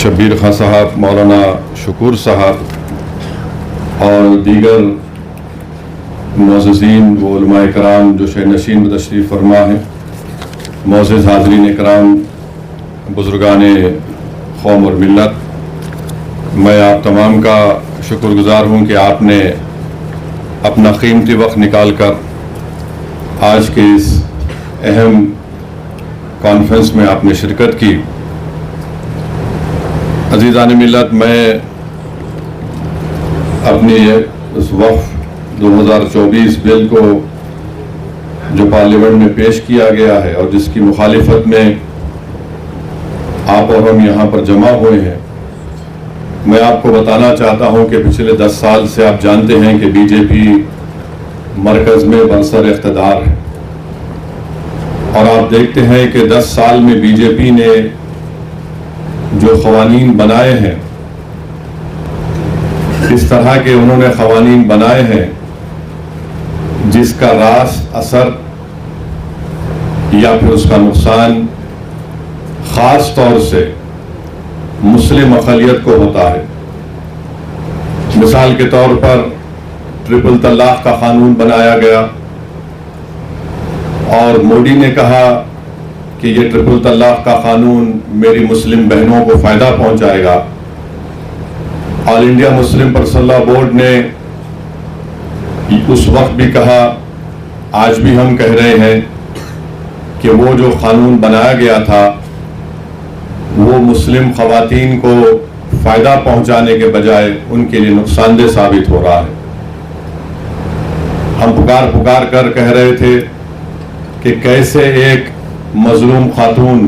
शब्बीर खां साहब, मौलाना शकूर साहब और दीगर मुअज़्ज़िज़ीन व उलमाए कराम जो शहर नशीन में तशरीफ़ फरमा हैं, मुअज़्ज़िज़ हाज़रीन कराम, बुज़ुर्गाने कौम और मिल्लत, मैं आप तमाम का शुक्रगुज़ार हूँ कि आपने अपना कीमती वक्त निकाल कर आज के इस अहम कॉन्फ्रेंस में आपने शिरकत की। अज़ीज़ान मिल्लत, मैं अपनी इस वक़्फ़ 2024 बिल को जो पार्लियामेंट में पेश किया गया है और जिसकी मुखालिफत में आप और हम यहाँ पर जमा हुए हैं, मैं आपको बताना चाहता हूँ कि पिछले 10 साल से आप जानते हैं कि बीजेपी मरकज़ में बरसर इक़्तिदार है और आप देखते हैं कि 10 साल में बीजेपी ने जो क़वानीन बनाए हैं, इस तरह के उन्होंने क़वानीन बनाए हैं जिसका रास्त असर या फिर उसका नुकसान ख़ास तौर से मुस्लिम अक़लियत को होता है। मिसाल के तौर पर ट्रिपल तलाक़ का क़ानून बनाया गया और मोदी ने कहा कि ये ट्रिपल तलाक़ का क़ानून मेरी मुस्लिम बहनों को फ़ायदा पहुंचाएगा। All India Muslim personal law board ने उस वक्त भी कहा, आज भी हम कह रहे हैं कि वो जो क़ानून बनाया गया था वो मुस्लिम ख़वातीन को फ़ायदा पहुंचाने के बजाय उनके लिए नुकसानदेह साबित हो रहा है। हम पुकार पुकार कर कह रहे थे कि कैसे एक मजलूम खातून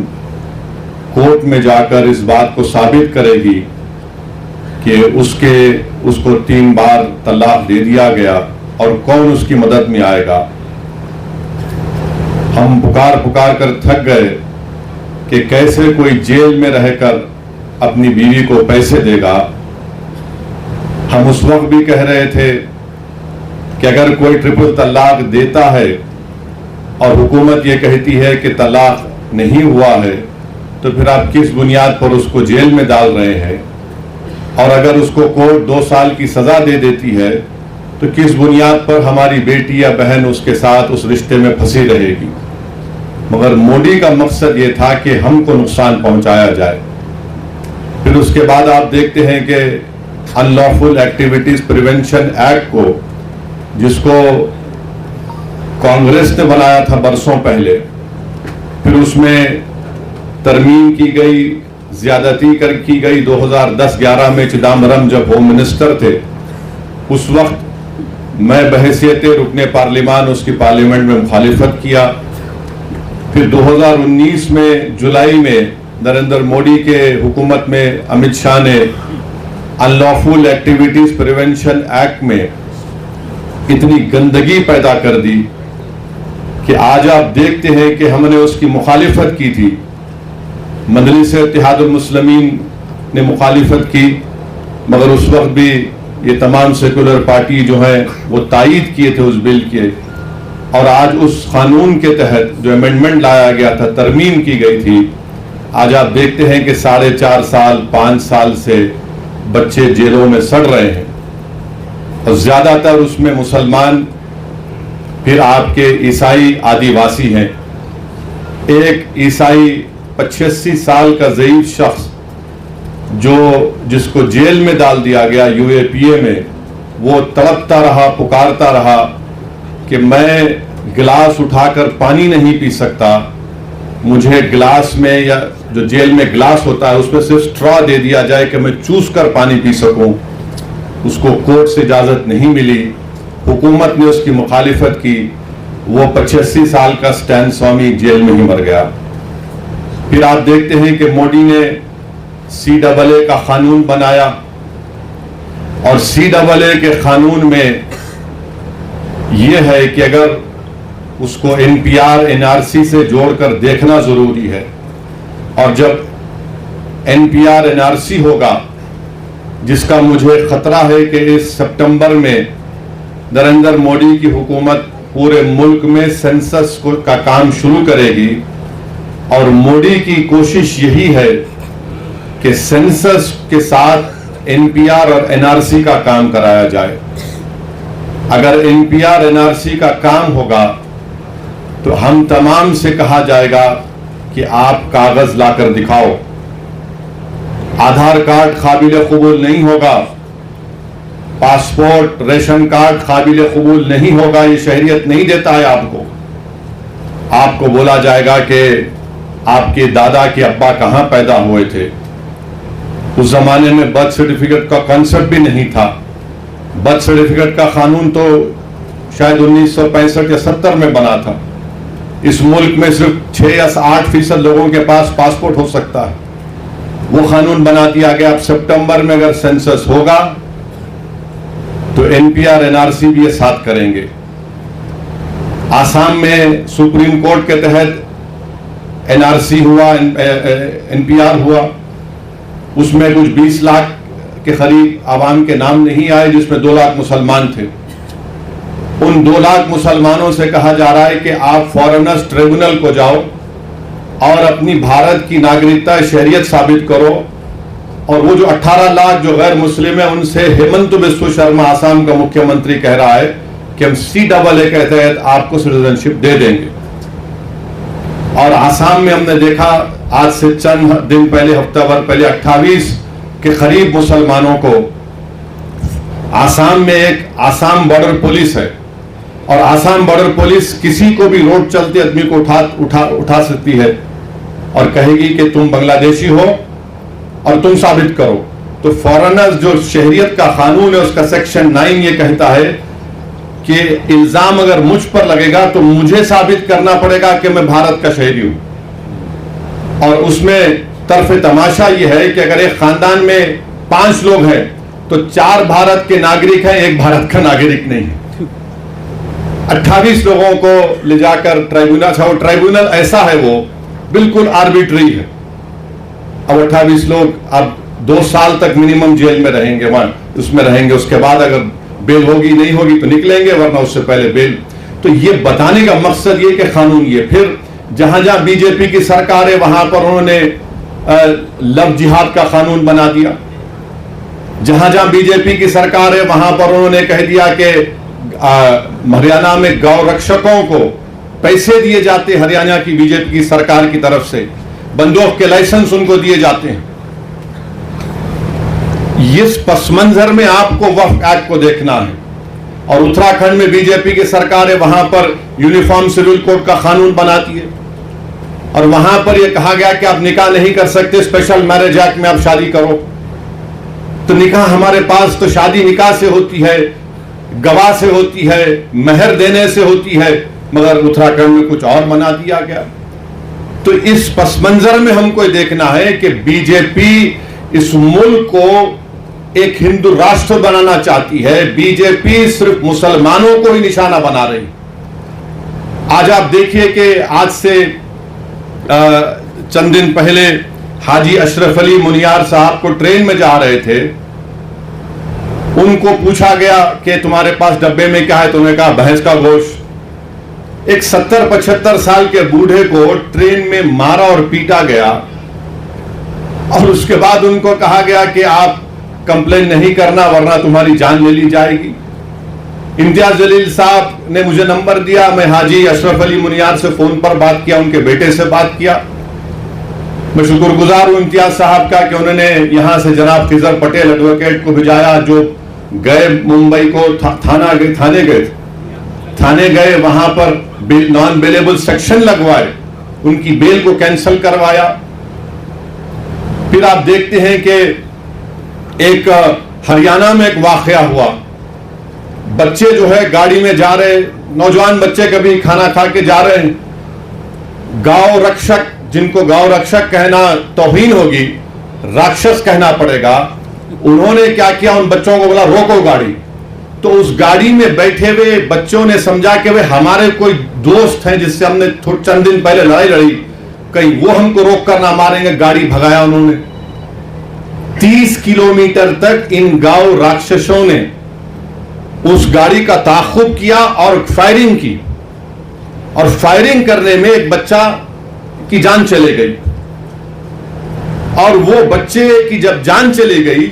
कोर्ट में जाकर इस बात को साबित करेगी कि उसको 3 बार तलाक दे दिया गया और कौन उसकी मदद में आएगा। हम पुकार पुकार कर थक गए कि कैसे कोई जेल में रहकर अपनी बीवी को पैसे देगा। हम उस वक्त भी कह रहे थे कि अगर कोई ट्रिपल तलाक देता है और हुकूमत ये कहती है कि तलाक नहीं हुआ है, तो फिर आप किस बुनियाद पर उसको जेल में डाल रहे हैं? और अगर उसको कोर्ट 2 साल की सज़ा दे देती है तो किस बुनियाद पर हमारी बेटी या बहन उसके साथ उस रिश्ते में फंसी रहेगी? मगर मोदी का मकसद ये था कि हमको नुकसान पहुंचाया जाए। फिर उसके बाद आप देखते हैं कि अनलॉफुल एक्टिविटीज प्रिवेंशन एक्ट को, जिसको कांग्रेस ने बनाया था बरसों पहले, फिर उसमें तरमीम की गई, ज्यादती की गई। 2010-11 में चिदम्बरम जब होम मिनिस्टर थे, उस वक्त मैं बहैसियत रुकने पार्लियामान उसकी पार्लियामेंट में मुखालिफत किया। फिर 2019 में जुलाई में नरेंद्र मोदी के हुकूमत में अमित शाह ने अनलॉफुल एक्टिविटीज प्रिवेंशन एक्ट में इतनी गंदगी पैदा कर दी कि आज आप देखते हैं कि हमने उसकी मुखालिफत की थी। मजलिस इत्तेहादुल मुस्लिमीन ने मुखालिफत की, मगर उस वक्त भी ये तमाम सेकुलर पार्टी जो है वो तायीद किए थे उस बिल के। और आज उस कानून के तहत जो अमेंडमेंट लाया गया था, तरमीम की गई थी, आज आप देखते हैं कि 4.5 साल 5 साल से बच्चे जेलों में सड़ रहे हैं और ज़्यादातर उसमें मुसलमान, फिर आपके ईसाई, आदिवासी हैं। एक ईसाई 85 साल का ज़ईफ शख्स जिसको जेल में डाल दिया गया UAPA में, वो तड़पता रहा, पुकारता रहा कि मैं गिलास उठाकर पानी नहीं पी सकता, मुझे गिलास में या जो जेल में गिलास होता है उसमें सिर्फ स्ट्रॉ दे दिया जाए कि मैं चूस कर पानी पी सकूं। उसको कोर्ट से इजाज़त नहीं मिली, हुकूमत ने उसकी मुखालिफत की, वो 85 साल का स्टैन स्वामी जेल में ही मर गया। फिर आप देखते हैं कि मोदी ने CAA का कानून बनाया और CAA के कानून में यह है कि अगर उसको NPR NRC से जोड़कर देखना जरूरी है, और जब NPR NRC होगा, जिसका मुझे खतरा है कि इस सितंबर में नरेंद्र मोदी की हुकूमत पूरे मुल्क में सेंसस का काम शुरू करेगी और मोदी की कोशिश यही है कि सेंसस के साथ एनपीआर और एनआरसी का काम कराया जाए। अगर एनपीआर एनआरसी का काम होगा तो हम तमाम से कहा जाएगा कि आप कागज लाकर दिखाओ। आधार कार्ड काबिल कबूल नहीं होगा, पासपोर्ट रेशन कार्ड काबिल कबूल नहीं होगा, ये शहरियत नहीं देता है आपको। आपको बोला जाएगा कि आपके दादा के अब्बा कहां पैदा हुए थे। उस जमाने में बर्थ सर्टिफिकेट का कॉन्सेप्ट भी नहीं था। बर्थ सर्टिफिकेट का कानून तो शायद 1965 या 70 में बना था। इस मुल्क में सिर्फ 6 या 8% लोगों के पास पासपोर्ट हो सकता है। वो कानून बना दिया गया। अब सितंबर में अगर सेंसस होगा तो एनपीआर एनआरसी भी ये साथ करेंगे। आसाम में सुप्रीम कोर्ट के तहत एनआरसी हुआ, एनपीआर हुआ, उसमें कुछ 20 लाख के करीब आवाम के नाम नहीं आए, जिसमें 2 लाख मुसलमान थे। उन 2 लाख मुसलमानों से कहा जा रहा है कि आप फॉरेनर्स ट्रिब्यूनल को जाओ और अपनी भारत की नागरिकता शहरियत साबित करो। और वो जो 18 लाख जो गैर मुस्लिम है, उनसे हेमंत बिस्व शर्मा आसाम का मुख्यमंत्री कह रहा है कि हम CAA के तहत आपको सिटीजनशिप दे देंगे। और आसाम में हमने देखा आज से चंद दिन पहले, हफ्ता भर पहले 28 के करीब मुसलमानों को आसाम में एक आसाम बॉर्डर पुलिस है, और आसाम बॉर्डर पुलिस किसी को भी रोड चलते आदमी को उठा सकती है और कहेगी कि तुम बांग्लादेशी हो और तुम साबित करो। तो फॉरेनर्स जो शहरियत का कानून है उसका सेक्शन 9 ये कहता है कि इल्जाम अगर मुझ पर लगेगा तो मुझे साबित करना पड़ेगा कि मैं भारत का शहरी हूं। और उसमें तरफे तमाशा ये है कि अगर एक खानदान में 5 लोग हैं तो 4 भारत के नागरिक हैं, 1 भारत का नागरिक नहीं है। 28 लोगों को ले जाकर ट्राइब्यूनल ऐसा है, वो बिल्कुल आर्बिट्री है। अब 28 लोग अब 2 साल तक मिनिमम जेल में रहेंगे, वहां उसमें रहेंगे। उसके बाद अगर बेल होगी नहीं होगी तो निकलेंगे, वरना उससे पहले बेल। तो ये बताने का मकसद ये कि कानून ये। फिर जहां जहां बीजेपी की सरकार है वहां पर उन्होंने लव जिहाद का कानून बना दिया। जहां जहां बीजेपी की सरकार है वहां पर उन्होंने कह दिया कि हरियाणा में गौ रक्षकों को पैसे दिए जाते, हरियाणा की बीजेपी की सरकार की तरफ से बंदूक के लाइसेंस उनको दिए जाते हैं। इस पस मंजर में आपको वक्फ एक्ट को देखना है। और उत्तराखंड में बीजेपी की सरकार है, वहां पर यूनिफॉर्म सिविल कोड का कानून बनाती है, और वहां पर यह कहा गया कि आप निकाह नहीं कर सकते, स्पेशल मैरिज एक्ट में आप शादी करो। तो निकाह हमारे पास तो शादी निकाह से होती है, गवाह से होती है, मेहर देने से होती है, मगर उत्तराखंड में कुछ और बना दिया गया। तो इस पस मंजर में हमको देखना है कि बीजेपी इस मुल्क को एक हिंदू राष्ट्र बनाना चाहती है। बीजेपी सिर्फ मुसलमानों को ही निशाना बना रही। आज आप देखिए कि आज से चंद दिन पहले हाजी अशरफ अली मुनियार साहब को ट्रेन में जा रहे थे, उनको पूछा गया कि तुम्हारे पास डब्बे में क्या है, तो उन्होंने कहा भैंस का गोश्त। एक 70-75 साल के बूढ़े को ट्रेन में मारा और पीटा गया, और उसके बाद उनको कहा गया कि आप कंप्लेन नहीं करना वरना तुम्हारी जान ले ली जाएगी। इम्तियाज जलील साहब ने मुझे नंबर दिया, मैं हाजी अशरफ अली मुनियार से फोन पर बात किया, उनके बेटे से बात किया। मैं शुक्रगुजार हूं इम्तियाज साहब का कि उन्होंने यहां से जनाब खिजर पटेल एडवोकेट को भिजाया, जो गए मुंबई को थाने गए, वहां पर नॉन बेलेबल सेक्शन लगवाए, उनकी बेल को कैंसिल करवाया। फिर आप देखते हैं कि एक हरियाणा में एक वाकया हुआ, बच्चे जो है गाड़ी में जा रहे, नौजवान बच्चे कभी खाना खा के जा रहे हैं, गांव रक्षक, जिनको गांव रक्षक कहना तौहीन होगी, राक्षस कहना पड़ेगा, उन्होंने क्या किया, उन बच्चों को बोला रोको गाड़ी। तो उस गाड़ी में बैठे हुए बच्चों ने समझा कि वे हमारे कोई दोस्त हैं जिससे हमने चंद दिन पहले लड़ाई लड़ी, कहीं वो हमको रोक कर ना मारेंगे, गाड़ी भगाया उन्होंने। 30 किलोमीटर तक इन गांव राक्षसों ने उस गाड़ी का ताक़ुब किया और फायरिंग की, और फायरिंग करने में एक बच्चा की जान चले गई। और वो बच्चे की जब जान चली गई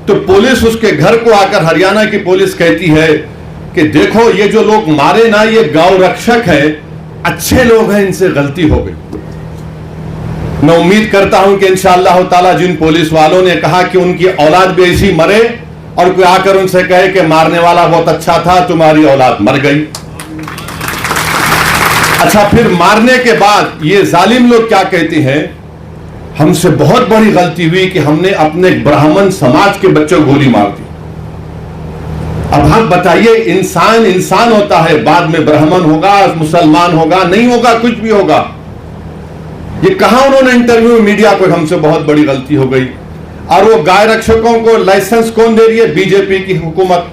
तो पुलिस उसके घर को आकर, हरियाणा की पुलिस कहती है कि देखो ये जो लोग मारे ना, ये गौ रक्षक है, अच्छे लोग हैं, इनसे गलती हो गई। मैं उम्मीद करता हूं कि इंशाअल्लाह ताला जिन पुलिस वालों ने कहा कि उनकी औलाद भी ऐसी मरे, और कोई आकर उनसे कहे कि मारने वाला बहुत अच्छा था, तुम्हारी औलाद मर गई। अच्छा, फिर मारने के बाद ये जालिम लोग क्या कहते हैं, हमसे बहुत बड़ी गलती हुई कि हमने अपने ब्राह्मण समाज के बच्चों को गोली मार दी। अब आप बताइए, इंसान इंसान होता है, बाद में ब्राह्मण होगा, मुसलमान होगा, नहीं होगा, कुछ भी होगा। ये कहा उन्होंने इंटरव्यू में मीडिया को, हमसे बहुत बड़ी गलती हो गई। और वो गाय रक्षकों को लाइसेंस कौन दे रही है? बीजेपी की हुकूमत।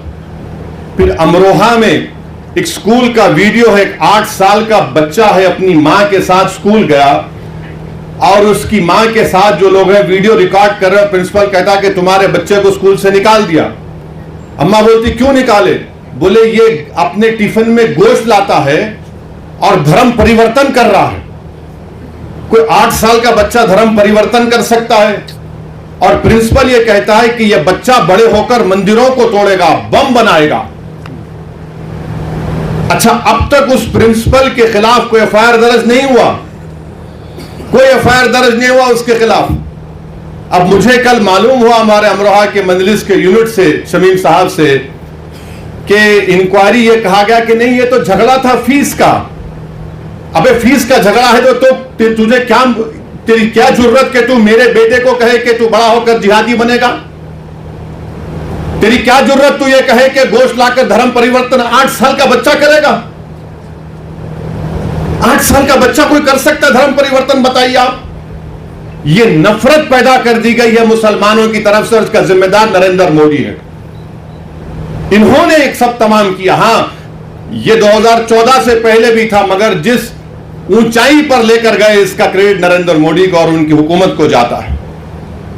फिर अमरोहा में एक स्कूल का वीडियो है, 8 साल का बच्चा है, अपनी मां के साथ स्कूल गया और उसकी मां के साथ जो लोग हैं वीडियो रिकॉर्ड कर रहे हैं। प्रिंसिपल कहता कि तुम्हारे बच्चे को स्कूल से निकाल दिया। अम्मा बोलती क्यों निकाले? बोले ये अपने टिफिन में गोश्त लाता है और धर्म परिवर्तन कर रहा है। कोई 8 साल का बच्चा धर्म परिवर्तन कर सकता है? और प्रिंसिपल ये कहता है कि यह बच्चा बड़े होकर मंदिरों को तोड़ेगा, बम बनाएगा। अच्छा, अब तक उस प्रिंसिपल के खिलाफ कोई एफआईआर दर्ज नहीं हुआ, कोई एफआईआर दर्ज नहीं हुआ उसके खिलाफ। अब मुझे कल मालूम हुआ हमारे अमरोहा के मंजलिस के यूनिट से, शमीम साहब से, कि इंक्वायरी ये कहा गया कि नहीं, ये तो झगड़ा था फीस का। अबे फीस का झगड़ा है तो तुझे क्या, तेरी क्या जरूरत कि तू मेरे बेटे को कहे कि तू बड़ा होकर जिहादी बनेगा? तेरी क्या जरूरत तू ये कहे कि गोश्त लाकर धर्म परिवर्तन 8 साल का बच्चा करेगा? 8 साल का बच्चा कोई कर सकता है धर्म परिवर्तन? बताइए आप। ये नफरत पैदा कर दी गई है मुसलमानों की तरफ से, उसका जिम्मेदार नरेंद्र मोदी है। इन्होंने एक सब तमाम किया। हां, ये 2014 से पहले भी था, मगर जिस ऊंचाई पर लेकर गए इसका क्रेडिट नरेंद्र मोदी को और उनकी हुकूमत को जाता है।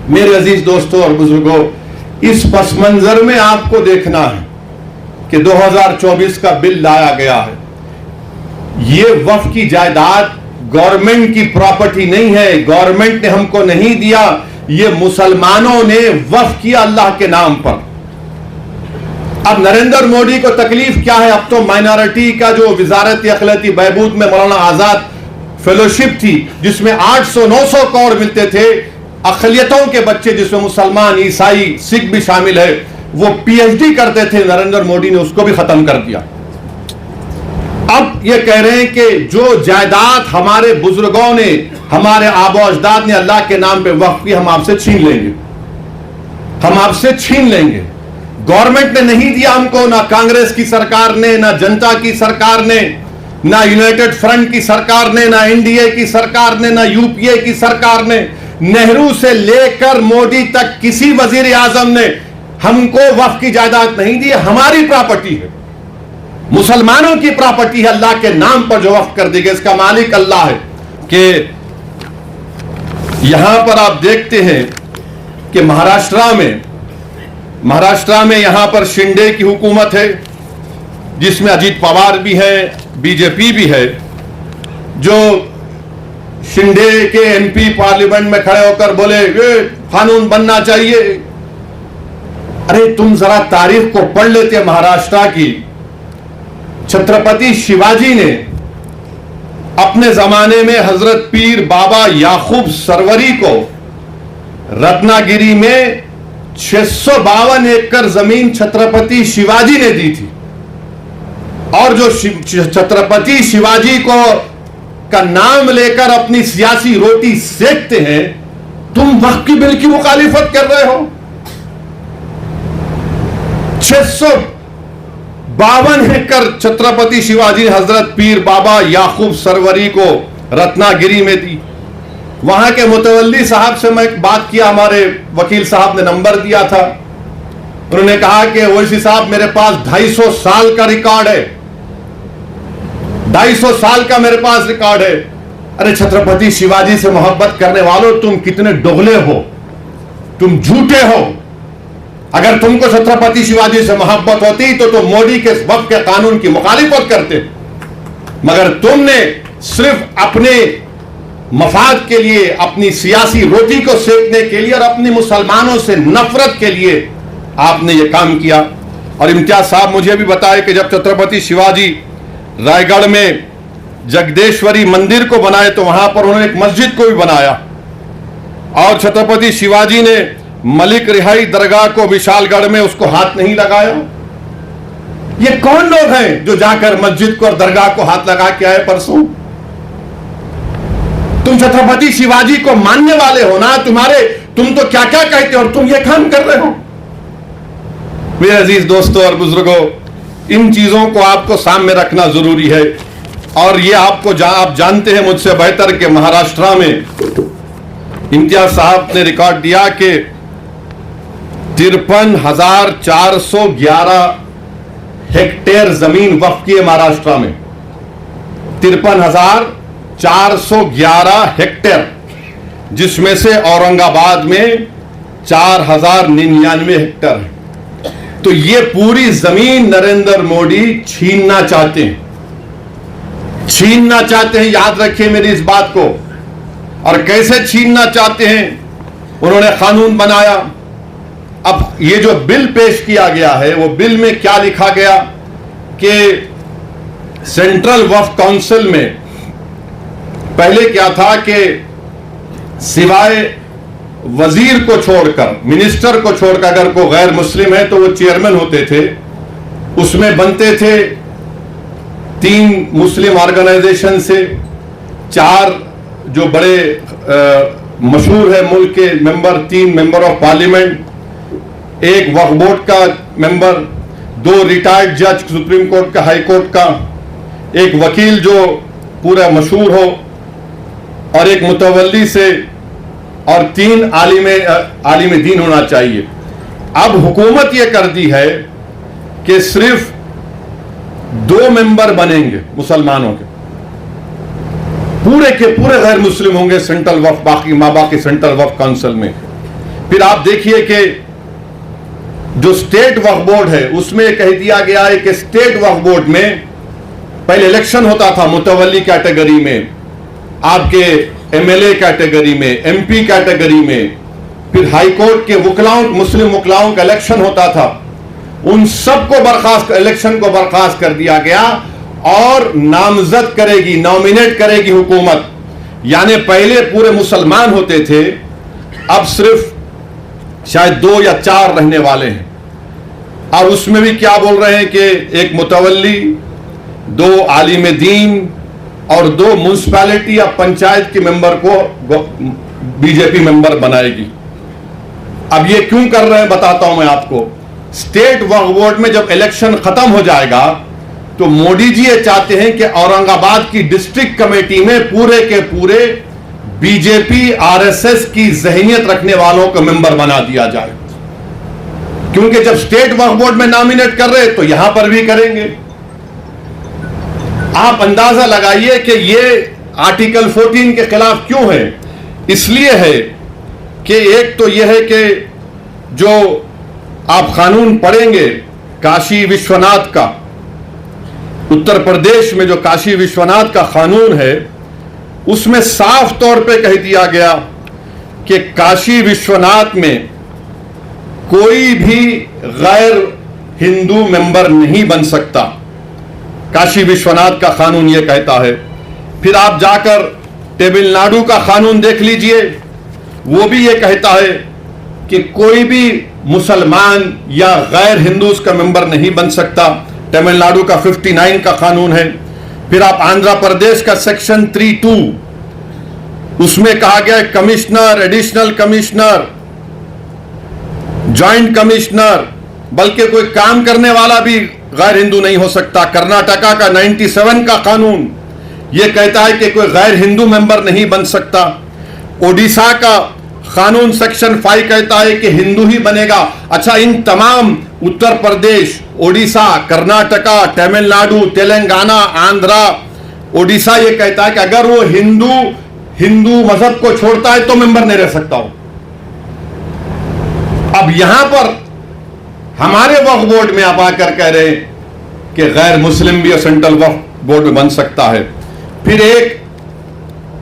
मेरे अजीज दोस्तों और बुजुर्गों, इस पस मंजर में आपको देखना है कि 2024 का बिल लाया गया है। यह वक्फ की जायदाद गवर्नमेंट की प्रॉपर्टी नहीं है, गवर्नमेंट ने हमको नहीं दिया, यह मुसलमानों ने वक्फ किया अल्लाह के नाम पर। अब नरेंद्र मोदी को तकलीफ क्या है? अब तो माइनॉरिटी का जो वजारत अखिलती बहबूद में मौलाना आजाद फेलोशिप थी, जिसमें 800-900 करोड़ मिलते थे, अखिलियतों के बच्चे जिसमें मुसलमान, ईसाई, सिख भी शामिल है, वो पीएचडी करते थे, नरेंद्र मोदी ने उसको भी खत्म कर दिया। अब ये कह रहे हैं कि जो जायदाद हमारे बुजुर्गों ने, हमारे आबो अजदाद ने अल्लाह के नाम पे वक्फ की, हम आपसे छीन लेंगे, हम आपसे छीन लेंगे। गवर्नमेंट ने नहीं दिया हमको, ना कांग्रेस की सरकार ने, ना जनता की सरकार ने, ना यूनाइटेड फ्रंट की सरकार ने, ना एनडीए की सरकार ने, ना यूपीए की सरकार ने, नेहरू से लेकर मोदी तक किसी वजीर आजम ने हमको वक्फ की जायदाद नहीं दी। हमारी प्रॉपर्टी है, मुसलमानों की प्रॉपर्टी है, अल्लाह के नाम पर जो वक्फ कर दी गई, इसका मालिक अल्लाह है। कि यहां पर आप देखते हैं कि महाराष्ट्र में यहां पर शिंदे की हुकूमत है, जिसमें अजीत पवार भी है, बीजेपी भी है। जो शिंदे के एमपी पार्लियामेंट में खड़े होकर बोले ये कानून बनना चाहिए। अरे तुम जरा तारीख को पढ़ लेते महाराष्ट्र की। छत्रपति शिवाजी ने अपने जमाने में हजरत पीर बाबा याकूब सरवरी को रत्नागिरी में 652 एकड़ जमीन छत्रपति शिवाजी ने दी थी। और जो छत्रपति शिवाजी को का नाम लेकर अपनी सियासी रोटी सेकते हैं, तुम वक्फ की बिल की मुखालिफत कर रहे हो। 652 एकड़ छत्रपति शिवाजी हजरत पीर बाबा याकूब सरवरी को रत्नागिरी में दी। वहां के मुतवल्ली साहब से मैं एक बात किया, हमारे वकील साहब ने नंबर दिया था। उन्होंने कहा कि ओवैसी साहब मेरे पास 250 साल का रिकॉर्ड है, 250 साल का मेरे पास रिकॉर्ड है। अरे छत्रपति शिवाजी से मोहब्बत करने वालों, तुम कितने दोगले हो, तुम झूठे हो। अगर तुमको छत्रपति शिवाजी से मोहब्बत होती तो तुम मोदी के वक्फ के कानून की मुखालिफत करते, मगर तुमने सिर्फ अपने मफाद के लिए, अपनी सियासी रोटी को सेकने के लिए और अपनी मुसलमानों से नफरत के लिए आपने ये काम किया। और इम्तियाज साहब मुझे भी बताया कि जब छत्रपति शिवाजी रायगढ़ में जगदेश्वरी मंदिर को बनाए तो वहां पर उन्होंने एक मस्जिद को भी बनाया, और छत्रपति शिवाजी ने मलिक रिहाई दरगाह को विशालगढ़ में उसको हाथ नहीं लगाया। ये कौन लोग हैं जो जाकर मस्जिद को और दरगाह को हाथ लगा के आए परसों? तुम छत्रपति शिवाजी को मानने वाले हो ना, तुम तो क्या क्या कहते हो और तुम ये काम कर रहे हो। मेरे अजीज दोस्तों और बुजुर्गों, इन चीजों को आपको सामने रखना जरूरी है। और ये आप जानते हैं मुझसे बेहतर कि महाराष्ट्र में इम्तियाज साहब ने रिकॉर्ड दिया कि 53,411 हेक्टेयर जमीन वक्फ की है महाराष्ट्र में। 53,411 हेक्टेयर, जिसमें से औरंगाबाद में 4,099 हेक्टेयर है। तो ये पूरी जमीन नरेंद्र मोदी छीनना चाहते हैं, याद रखिए मेरी इस बात को। और कैसे छीनना चाहते हैं? उन्होंने कानून बनाया। अब ये जो बिल पेश किया गया है, वो बिल में क्या लिखा गया कि सेंट्रल वक्फ काउंसिल में पहले क्या था कि सिवाय वजीर को छोड़कर, मिनिस्टर को छोड़कर अगर कोई गैर मुस्लिम है तो वो चेयरमैन होते थे। उसमें बनते थे 3 मुस्लिम ऑर्गेनाइजेशन से, 4 जो बड़े मशहूर है मुल्क के member, 3 member of parliament, 1 Waqf board का मेंबर, 2 रिटायर्ड जज सुप्रीम कोर्ट का, हाई कोर्ट का, 1 वकील जो पूरा मशहूर हो, और 1 मुतवल्ली से, और 3 आलिम दीन होना चाहिए। अब हुकूमत यह कर दी है कि सिर्फ 2 मेंबर बनेंगे मुसलमानों के, पूरे के पूरे गैर मुस्लिम होंगे सेंट्रल वक्फ, बाकी सेंट्रल वक्फ काउंसिल में। फिर आप देखिए कि जो स्टेट वक्फ बोर्ड है उसमें कह दिया गया है कि स्टेट वक्फ बोर्ड में पहले इलेक्शन होता था मुतवल्ली कैटेगरी में, आपके एमएलए कैटेगरी में, एमपी कैटेगरी में, फिर हाई कोर्ट के वकलाओं, मुस्लिम वकलाओं का इलेक्शन होता था। उन सबको इलेक्शन को बर्खास्त कर दिया गया और नामजद करेगी, नॉमिनेट करेगी हुकूमत। यानी पहले पूरे मुसलमान होते थे, अब सिर्फ शायद 2 या 4 रहने वाले हैं। अब उसमें भी क्या बोल रहे हैं कि 1 मुतवल्ली, 2 आलिम दीन और 2 म्युनिसिपैलिटी या पंचायत के मेंबर को बीजेपी मेंबर बनाएगी। अब ये क्यों कर रहे हैं बताता हूं मैं आपको। स्टेट वक्फ बोर्ड में जब इलेक्शन खत्म हो जाएगा तो मोदी जी ये चाहते हैं कि औरंगाबाद की डिस्ट्रिक्ट कमेटी में पूरे के पूरे बीजेपी आरएसएस की जहनियत रखने वालों को मेंबर बना दिया जाए, क्योंकि जब स्टेट वक्फ बोर्ड में नॉमिनेट कर रहे तो यहां पर भी करेंगे। आप अंदाजा लगाइए कि ये आर्टिकल 14 के खिलाफ क्यों है। इसलिए है कि एक तो यह है कि जो आप कानून पढ़ेंगे काशी विश्वनाथ का, उत्तर प्रदेश में जो काशी विश्वनाथ का कानून है, उसमें साफ तौर पे कह दिया गया कि काशी विश्वनाथ में कोई भी गैर हिंदू मेंबर नहीं बन सकता। काशी विश्वनाथ का कानून यह कहता है। फिर आप जाकर तमिलनाडु का कानून देख लीजिए, वो भी यह कहता है कि कोई भी मुसलमान या गैर हिंदू उसका मेंबर नहीं बन सकता। तमिलनाडु का 59 का कानून है। फिर आप आंध्र प्रदेश का सेक्शन 3(2), उसमें कहा गया है commissioner, additional commissioner, joint commissioner, बल्कि कोई काम करने वाला भी गैर हिंदू नहीं हो सकता। कर्नाटका का 97 का कानून यह कहता है कि कोई गैर हिंदू मेंबर नहीं बन सकता। ओडिशा का कानून सेक्शन 5 कहता है कि हिंदू ही बनेगा। अच्छा, इन तमाम उत्तर प्रदेश, ओडिशा, कर्नाटका, तमिलनाडु, तेलंगाना, आंध्रा, ओडिशा ये कहता है कि अगर वो हिंदू मजहब को छोड़ता है तो मेंबर नहीं रह सकता हो। अब यहां पर हमारे वक्फ बोर्ड में आप आकर कह रहे हैं कि गैर मुस्लिम भी सेंट्रल वक्फ बोर्ड में बन सकता है। फिर एक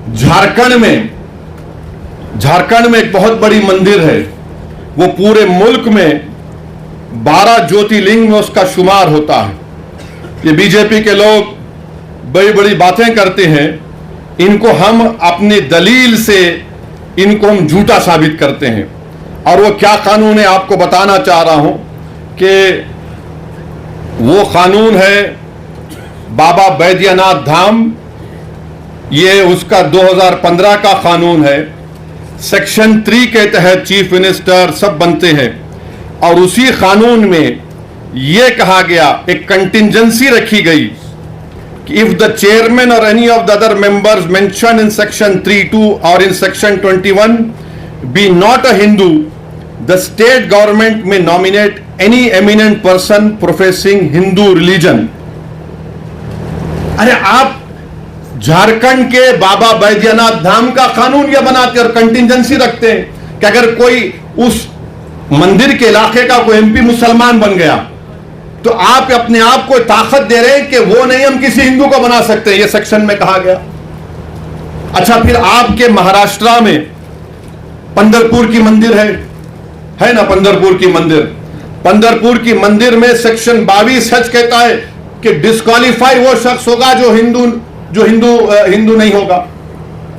झारखंड में एक बहुत बड़ी मंदिर है, वो पूरे मुल्क में 12 ज्योतिर्लिंग में उसका शुमार होता है। ये बीजेपी के लोग बड़ी बड़ी बातें करते हैं, इनको हम अपनी दलील से इनको हम झूठा साबित करते हैं। और वो क्या कानून है आपको बताना चाह रहा हूं कि वो कानून है बाबा बैद्यनाथ धाम, ये उसका 2015 का कानून है। सेक्शन 3 के तहत चीफ मिनिस्टर सब बनते हैं और उसी कानून में यह कहा गया, एक कंटिजेंसी रखी गई कि if the chairman or any of the other members mention in section 3(2) or in section 21 be not a Hindu, the state government may nominate any eminent person professing Hindu religion. अरे आप झारखंड के बाबा बैद्यनाथ धाम का कानून यह बनाते और कंटिजेंसी रखते हैं कि अगर कोई उस मंदिर के इलाके का कोई एमपी मुसलमान बन गया तो आप अपने आप को ताकत दे रहे हैं कि वो नहीं, हम किसी हिंदू को बना सकते हैं, यह सेक्शन में कहा गया। अच्छा, फिर आपके महाराष्ट्र में पंढरपुर की मंदिर है ना, पंढरपुर की मंदिर में सेक्शन 22 सच कहता है कि डिस्क्वालीफाई वो शख्स होगा जो हिंदू नहीं होगा।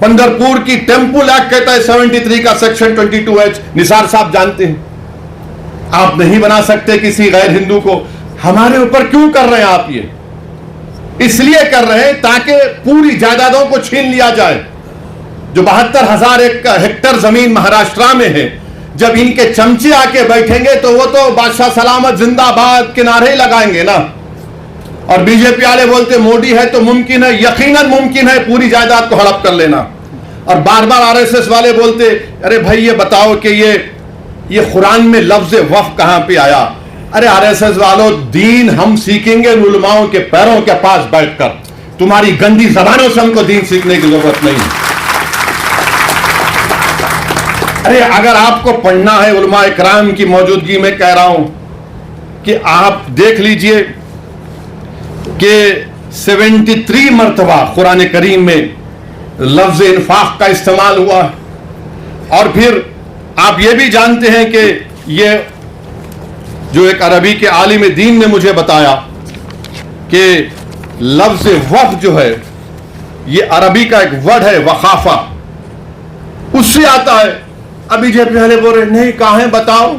पंढरपुर की टेम्पल एक्ट कहता है 73 का सेक्शन 22H, निसार साहब जानते हैं। आप नहीं बना सकते किसी गैर हिंदू को। हमारे ऊपर क्यों कर रहे हैं आप ये? इसलिए कर रहे हैं ताकि पूरी जायदादों को छीन लिया जाए। जो 72,000 हेक्टेयर जमीन महाराष्ट्र में है, जब इनके चमचे आके बैठेंगे तो वो तो बादशाह सलामत जिंदाबाद के नारे ही लगाएंगे ना। और बीजेपी वाले बोलते मोदी है तो मुमकिन है, यकीनन मुमकिन है पूरी जायदाद को हड़प कर लेना। और बार बार आरएसएस वाले बोलते अरे भाई ये बताओ कि ये कुरान में लफ्ज वक्फ कहां पे आया? अरे आरएसएस वालों, दीन हम सीखेंगे उलमाओं के पैरों के पास बैठकर, तुम्हारी गंदी जबानों से हमको दीन सीखने की जरूरत नहीं। अरे अगर आपको पढ़ना है, उलमा इकराम की मौजूदगी में कह रहा हूं कि आप देख लीजिए कि 73 मरतबा कुरान करीम में लफ्ज इन्फाक का इस्तेमाल हुआ। और फिर आप ये भी जानते हैं कि ये जो एक अरबी के आलिम दीन ने मुझे बताया कि लफ्ज वक्फ जो है ये अरबी का एक वर्ड है, वखाफा, उससे आता है। अभी बीजेपी वाले बोल रहे नहीं, कहां है बताओ?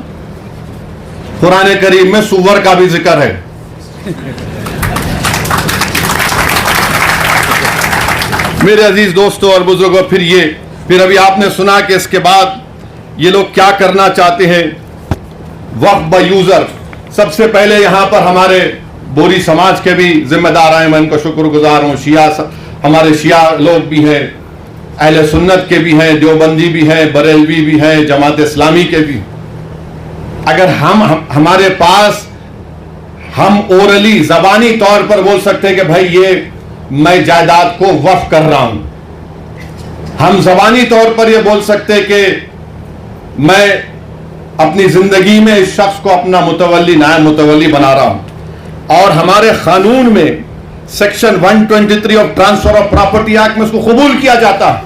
कुरान करीम में सुवर का भी जिक्र है। मेरे अजीज दोस्तों और बुजुर्गों, फिर अभी आपने सुना कि इसके बाद ये लोग क्या करना चाहते हैं, वक्फ बाय यूजर। सबसे पहले यहां पर हमारे बोरी समाज के भी जिम्मेदार आए, मैं उनका शुक्रगुजार हूं। हमारे शिया लोग भी हैं, अहले सुन्नत के भी हैं, देवबंदी भी हैं, बरेलवी भी हैं, जमात इस्लामी के भी। अगर हमारे पास हम ओरली जबानी तौर पर बोल सकते हैं कि भाई ये मैं जायदाद को वक्फ कर रहा हूं, हम जबानी तौर पर यह बोल सकते हैं कि मैं अपनी जिंदगी में इस शख्स को अपना मुतवल्ली, नायब मुतवल्ली बना रहा हूं। और हमारे कानून में section 123 of transfer of property act में उसको कबूल किया जाता है,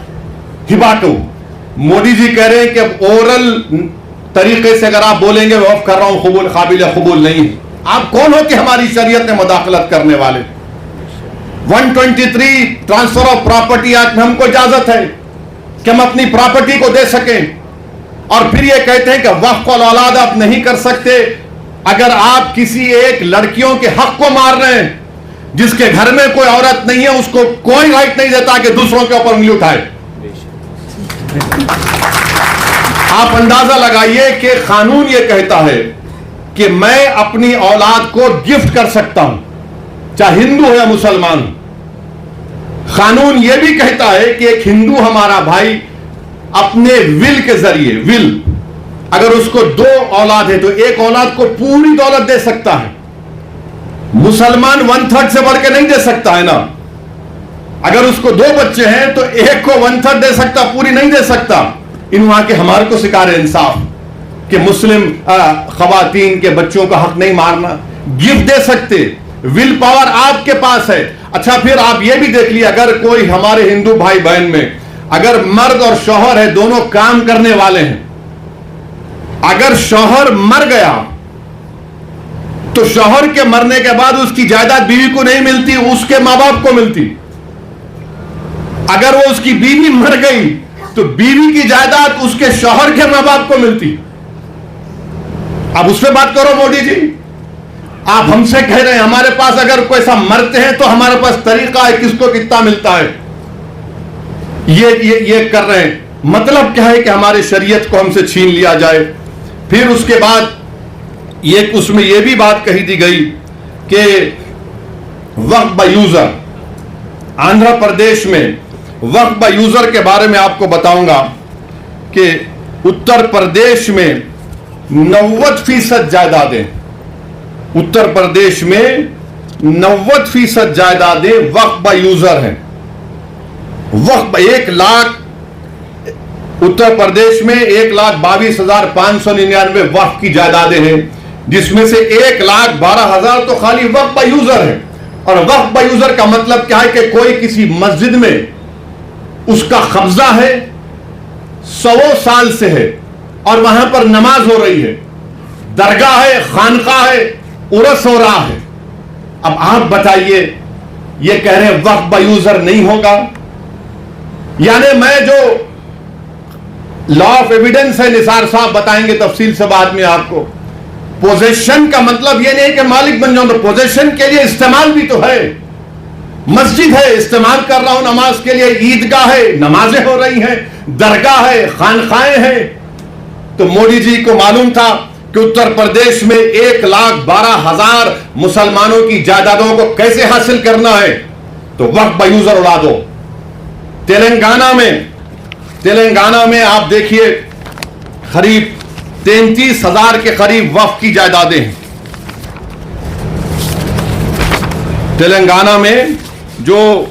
हिबा को। मोदी जी कह रहे हैं कि ओरल तरीके से अगर आप बोलेंगे वक्फ कर रहा हूं, कबूल काबिल कबूल नहीं है। आप कौन हो कि हमारी शरीयत में मुदाखलत करने वाले? 123 ट्रांसफर ऑफ प्रॉपर्टी एक्ट में हमको इजाजत है कि हम अपनी प्रॉपर्टी को दे सकें। और फिर ये कहते हैं कि वक्फ को औलाद आप नहीं कर सकते अगर आप किसी एक लड़कियों के हक को मार रहे हैं, जिसके घर में कोई औरत नहीं है, उसको कोई राइट नहीं देता कि दूसरों के ऊपर उंगली उठाए। आप अंदाजा लगाइए कि कानून ये कहता है कि मैं अपनी औलाद को गिफ्ट कर सकता हूं, चाहे हिंदू हो या मुसलमान। कानून यह भी कहता है कि एक हिंदू हमारा भाई अपने विल के जरिए, अगर उसको 2 औलाद है तो एक औलाद को पूरी दौलत दे सकता है। मुसलमान 1/3 से बढ़ के नहीं दे सकता है ना। अगर उसको 2 बच्चे हैं तो एक को 1/3 दे सकता, पूरी नहीं दे सकता। इन वहां के हमारे को सिकार इंसाफ कि मुस्लिम खवातीन के बच्चों का हक नहीं मारना, गिफ्ट दे सकते, विल पावर आपके पास है। अच्छा, फिर आप ये भी देख लिए, अगर कोई हमारे हिंदू भाई बहन में अगर मर्द और शौहर है, दोनों काम करने वाले हैं, अगर शौहर मर गया तो शौहर के मरने के बाद उसकी जायदाद बीवी को नहीं मिलती, उसके मां बाप को मिलती। अगर वो उसकी बीवी मर गई तो बीवी की जायदाद उसके शौहर के मां बाप को मिलती। अब उस पर बात करो मोदी जी। आप हमसे कह रहे हैं हमारे पास अगर कोई ऐसा मरते हैं तो हमारे पास तरीका है किसको कितना मिलता है, ये कर रहे हैं। मतलब क्या है कि हमारे शरीयत को हमसे छीन लिया जाए। फिर उसके बाद उसमें यह भी बात कही दी गई कि वक्फ बाय यूजर, आंध्र प्रदेश में वक्फ बाय यूजर के बारे में आपको बताऊंगा कि उत्तर प्रदेश में 90% जायदादें, उत्तर प्रदेश में 90% जायदादें वक्फ बाय यूजर हैं। वक्फ 1 लाख, उत्तर प्रदेश में 1,22,599 वक्फ की जायदादें हैं, जिसमें से 1,12,000 तो खाली वक्फ बाय यूजर है। और वक्फ बाय यूजर का मतलब क्या है कि कोई किसी मस्जिद में उसका कब्जा है, 100 साल से है और वहां पर नमाज हो रही है, दरगाह है, खानका है, उर्स हो रहा है। अब आप बताइए, ये कह रहे हैं वक्फ बाय यूजर नहीं होगा। यानी मैं जो लॉ ऑफ एविडेंस है, निसार साहब बताएंगे तफसील से बाद में आपको। पोजेशन का मतलब यह नहीं कि मालिक बन जाऊं, तो पोजेशन के लिए इस्तेमाल भी तो है। मस्जिद है, इस्तेमाल कर रहा हूं नमाज के लिए, ईदगाह है, नमाजें हो रही हैं, दरगाह है, खानखाएं हैं। तो मोदी जी को मालूम था कि उत्तर प्रदेश में 1,12,000 मुसलमानों की जायदादों को कैसे हासिल करना है, तो वक्फ बाय यूजर उड़ा दो। तेलंगाना में आप देखिए करीब 33,000 के करीब वक्फ की जायदादें हैं। तेलंगाना में जो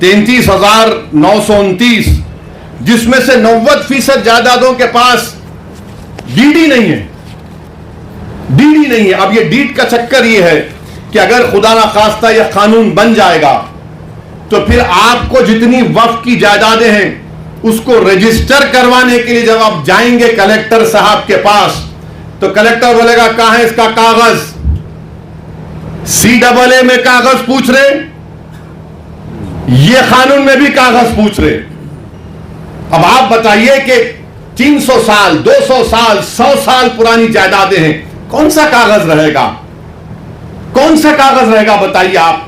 33,929, जिसमें से 90% जायदादों के पास डीडी नहीं है। डीडी नहीं है। अब ये डीड का चक्कर ये है कि अगर खुदा ना खास्ता यह कानून बन जाएगा तो फिर आपको जितनी वक्फ की जायदादें हैं उसको रजिस्टर करवाने के लिए जब आप जाएंगे कलेक्टर साहब के पास, तो कलेक्टर बोलेगा कहां है इसका कागज। CAA में कागज पूछ रहे, ये कानून में भी कागज पूछ रहे। अब आप बताइए कि 300 साल, 200 साल, 100 साल पुरानी जायदादें हैं, कौन सा कागज रहेगा? कौन सा कागज रहेगा बताइए आप।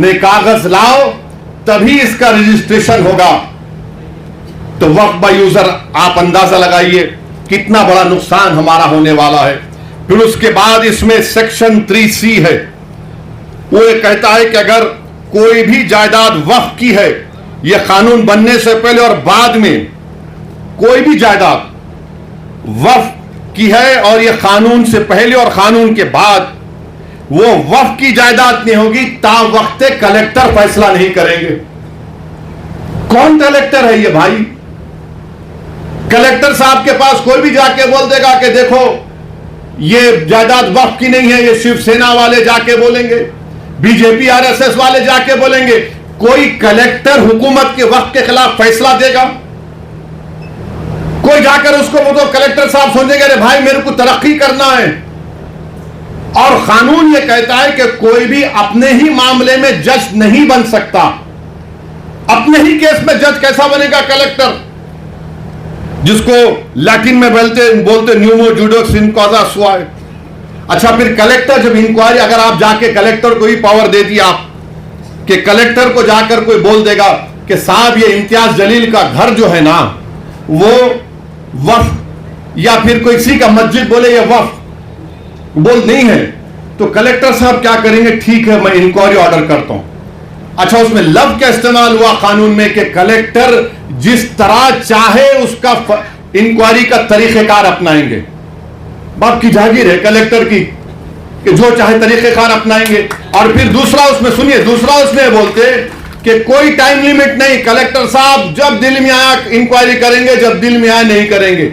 नहीं, कागज लाओ तभी इसका रजिस्ट्रेशन होगा। तो वक्फ बाय यूजर आप अंदाजा लगाइए कितना बड़ा नुकसान हमारा होने वाला है। फिर उसके बाद इसमें सेक्शन 3C है, वो ये कहता है कि अगर कोई भी जायदाद वक्फ की है, यह कानून बनने से पहले और बाद में कोई भी जायदाद वक्फ की है और यह कानून से पहले और कानून के बाद वो वक्फ की जायदाद नहीं होगी ता वक्त कलेक्टर फैसला नहीं करेंगे। कौन कलेक्टर है ये भाई? कलेक्टर साहब के पास कोई भी जाके बोल देगा कि देखो ये जायदाद वक्फ की नहीं है, ये शिवसेना वाले जाके बोलेंगे, बीजेपी RSS वाले जाके बोलेंगे। कोई कलेक्टर हुकूमत के वक्फ के खिलाफ फैसला देगा? कोई जाकर उसको वो तो कलेक्टर साहब सोचेंगे अरे भाई मेरे को तरक्की करना है। और कानून ये कहता है कि कोई भी अपने ही मामले में जज नहीं बन सकता। अपने ही केस में जज कैसा बनेगा कलेक्टर, जिसको लैटिन में बोलते न्यूमो जुडोक्स इन कॉजा सुआए। अच्छा, फिर कलेक्टर जब इंक्वायरी, अगर आप जाके कलेक्टर को ही पावर दे दिया आप कि कलेक्टर को जाकर कोई बोल देगा कि साहब ये इम्तियाज जलील का घर जो है ना वो वक्फ, या फिर कोई किसी का मस्जिद बोले ये वक्फ बोल नहीं है, तो कलेक्टर साहब क्या करेंगे? ठीक है, मैं इंक्वायरी ऑर्डर करता हूं। अच्छा, उसमें लफ्ज का इस्तेमाल हुआ कानून में कि कलेक्टर जिस तरह चाहे उसका इंक्वायरी का तरीकेकार अपनाएंगे। बाप की जागीर है कलेक्टर की कि जो चाहे तरीकेकार अपनाएंगे। और फिर दूसरा उसमें सुनिए, दूसरा उसमें बोलते कि कोई टाइम लिमिट नहीं, कलेक्टर साहब जब दिल में आया इंक्वायरी करेंगे, जब दिल में आया नहीं करेंगे।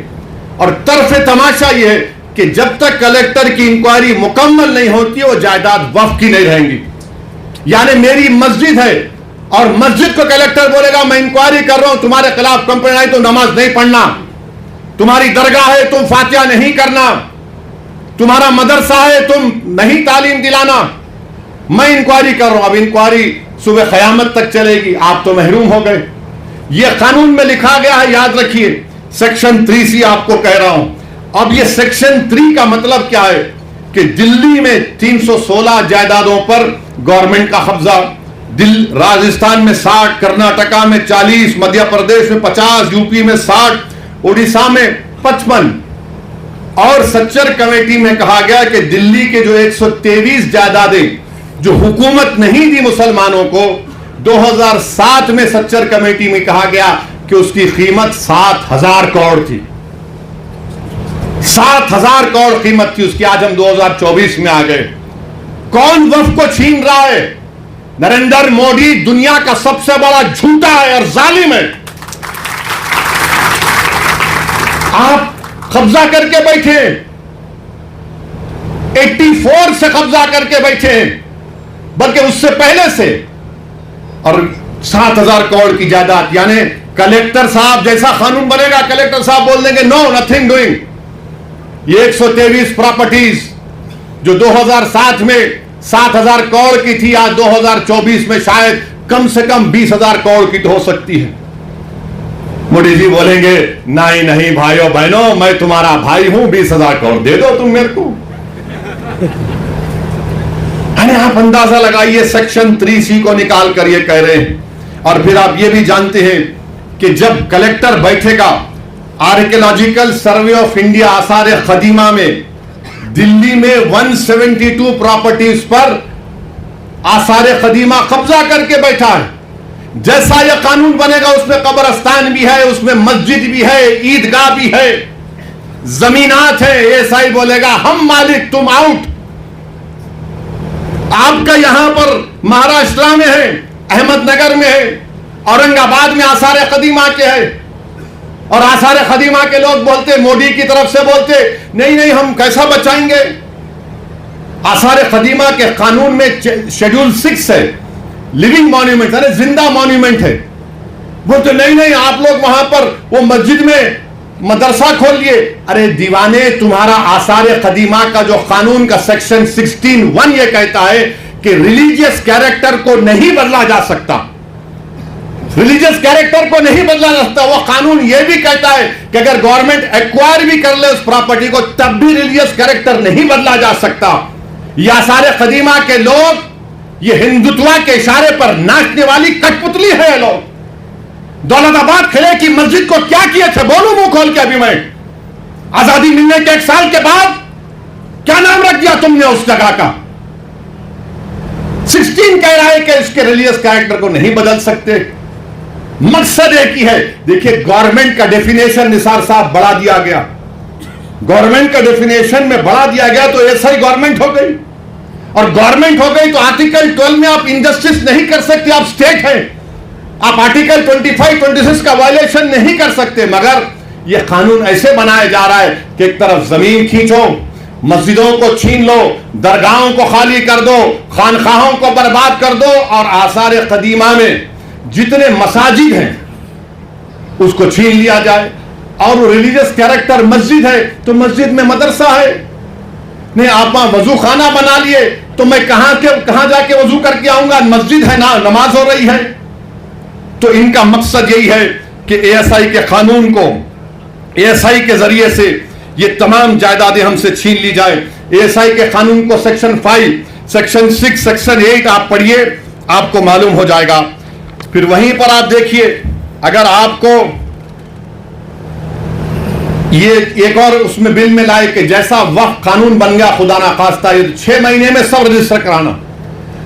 और तरफे तमाशा यह है कि जब तक कलेक्टर की इंक्वायरी मुकम्मल नहीं होती वो जायदाद वक्फ की नहीं रहेंगी। यानी मेरी मस्जिद है और मस्जिद को कलेक्टर बोलेगा मैं इंक्वायरी कर रहा हूं, तुम्हारे खिलाफ कंप्लेंट आई तो नमाज नहीं पढ़ना, तुम्हारी दरगाह है तुम फातिहा नहीं करना, तुम्हारा मदरसा है तुम नहीं तालीम दिलाना, मैं इंक्वायरी कर रहा हूं। अब इंक्वायरी सुबह क़यामत तक चलेगी, आप तो महरूम हो गए। यह कानून में लिखा गया है, याद रखिए, सेक्शन 3C आपको कह रहा हूं। अब यह सेक्शन 3 का मतलब क्या है कि दिल्ली में 316 जायदादों पर गवर्नमेंट का कब्जा, राजस्थान में 60, कर्नाटका में 40, मध्य प्रदेश में 50, यूपी में 60, उड़ीसा में 55। और सच्चर कमेटी में कहा गया कि दिल्ली के जो 123 जायदादें जो हुकूमत नहीं दी मुसलमानों को, 2007 में सच्चर कमेटी में कहा गया कि उसकी कीमत 7,000 करोड़ थी। 7,000 करोड़ कीमत थी उसकी। आज हम 2024 में आ गए। कौन वक्फ को छीन रहा है? नरेंद्र मोदी दुनिया का सबसे बड़ा झूठा है और जालिम है। आप कब्जा करके बैठे, 84 से कब्जा करके बैठे, बल्कि उससे पहले से, और 7,000 करोड़ की जायदाद। यानी कलेक्टर साहब जैसा कानून बनेगा, कलेक्टर साहब बोल देंगे नो नथिंग डूइंग। ये 123 प्रॉपर्टीज जो 2007 में 7,000 करोड़ की थी, आज 2024 में शायद कम से कम 20,000 करोड़ की हो सकती है। मोदी जी बोलेंगे नहीं नहीं भाइयों बहनों, मैं तुम्हारा भाई हूं, 20,000 करोड़ दे दो तुम मेरे को। अरे आप अंदाजा लगाइए, सेक्शन 3C को निकाल कर ये कह रहे हैं। और फिर आप ये भी जानते हैं कि जब कलेक्टर बैठेगा, आर्कियोलॉजिकल सर्वे ऑफ इंडिया आसार कदीमा में दिल्ली में 172 प्रॉपर्टीज पर आसार कदीमा कब्जा करके बैठा है। जैसा यह कानून बनेगा उसमें कब्रस्तान भी है, उसमें मस्जिद भी है, ईदगाह भी है, जमीनात है। एएसआई बोलेगा हम मालिक तुम आउट। आपका यहां पर महाराष्ट्र में है, अहमदनगर में है, औरंगाबाद में आसार कदीमा के है, और आसार कदीमा के लोग बोलते, मोदी की तरफ से बोलते नहीं नहीं हम कैसा बचाएंगे। आसार कदीमा के कानून में शेड्यूल 6 है, लिविंग मॉन्यूमेंट, अरे जिंदा मॉन्यूमेंट है। बोलते नहीं नहीं आप लोग वहां पर वो मस्जिद में मदरसा खोलिए। अरे दीवाने, तुम्हारा आसार कदीमा का जो कानून का सेक्शन 16(1) ये कहता है कि रिलीजियस कैरेक्टर को नहीं बदला जा सकता। रिलीजियस कैरेक्टर को नहीं बदला जा सकता। वो कानून यह भी कहता है कि अगर गवर्नमेंट एक्वायर भी कर ले उस प्रॉपर्टी को, तब भी रिलीजियस कैरेक्टर नहीं बदला जा सकता। ये आसार कदीमा के लोग, ये हिंदुत्व के इशारे पर नाचने वाली कठपुतली है ये लोग। दौलताबाद किले की मस्जिद को क्या किए थे, बोलूं मुंह खोल के अभी मैं। आजादी मिलने के 1 साल के बाद क्या नाम रख दिया तुमने उस जगह का? 16 कह रहा है कि इसके रिलीजियस कैरेक्टर को नहीं बदल सकते। मकसद एक ही है। देखिए गवर्नमेंट का डेफिनेशन निसार साहब बढ़ा दिया गया, गवर्नमेंट का डेफिनेशन में बढ़ा दिया गया तो ऐसा ही गवर्नमेंट हो गई। और गवर्नमेंट हो गई तो आर्टिकल 12 में आप इंजस्टिस नहीं कर सकते, आप स्टेट हैं। आप आर्टिकल 25, 26 का वायलेशन नहीं कर सकते। मगर यह कानून ऐसे बनाया जा रहा है कि एक तरफ जमीन खींचो, मस्जिदों को छीन लो, दरगाहों को खाली कर दो, खानकाहों को बर्बाद कर दो, और आसार कदीमा में जितने मसाजिद हैं उसको छीन लिया जाए। और वो रिलीजियस कैरेक्टर मस्जिद है तो मस्जिद में मदरसा है। नहीं आप वहां वजू खाना बना लिए तो मैं कहां जाके वजू करके आऊंगा? मस्जिद है ना, नमाज हो रही है। तो इनका मकसद यही है कि एएसआई के कानून को, एएसआई के जरिए से ये तमाम जायदादें हमसे छीन ली जाए। एएसआई के कानून को सेक्शन 5, सेक्शन 6, सेक्शन 8 आप पढ़िए, आपको मालूम हो जाएगा। फिर वहीं पर आप देखिए, अगर आपको ये एक और उसमें बिल में लाए कि जैसा वक्फ कानून बन गया खुदा ना खास्ता, ये 6 महीने में सब रजिस्टर कराना।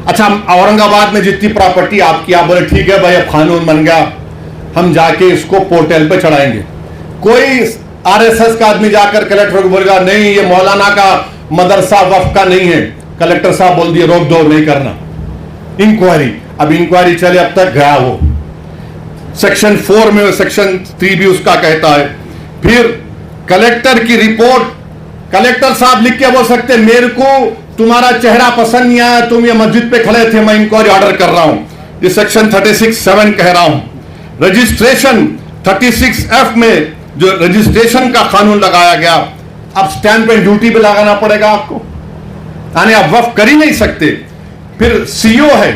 अच्छा, औरंगाबाद में जितनी प्रॉपर्टी आपकी, आप बोले ठीक है भाई अब कानून बन गया, हम जाके इसको पोर्टल पे चढ़ाएंगे। कोई आरएसएस का आदमी जाकर कलेक्टर को बोलेगा नहीं ये मौलाना का मदरसा वक्फ का नहीं है। कलेक्टर साहब बोल दिए रोक दो, नहीं करना इंक्वायरी। अब इंक्वायरी चले, अब तक गया वो। सेक्शन 4 में सेक्शन 3 भी उसका कहता है। फिर कलेक्टर की रिपोर्ट, कलेक्टर साहब लिख के बोल सकते मेरे को तुम्हारा चेहरा पसंद नहीं आया, तुम ये मस्जिद पे खड़े थे, मैं इंक्वायरी ऑर्डर कर रहा हूं। ये सेक्शन 36(7) कह रहा हूं, रजिस्ट्रेशन 36(f) में जो रजिस्ट्रेशन का कानून लगाया गया, अब स्टैंप एंड ड्यूटी पे लगाना पड़ेगा आपको, यानी आप वक्फ कर ही नहीं सकते। फिर सीओ है,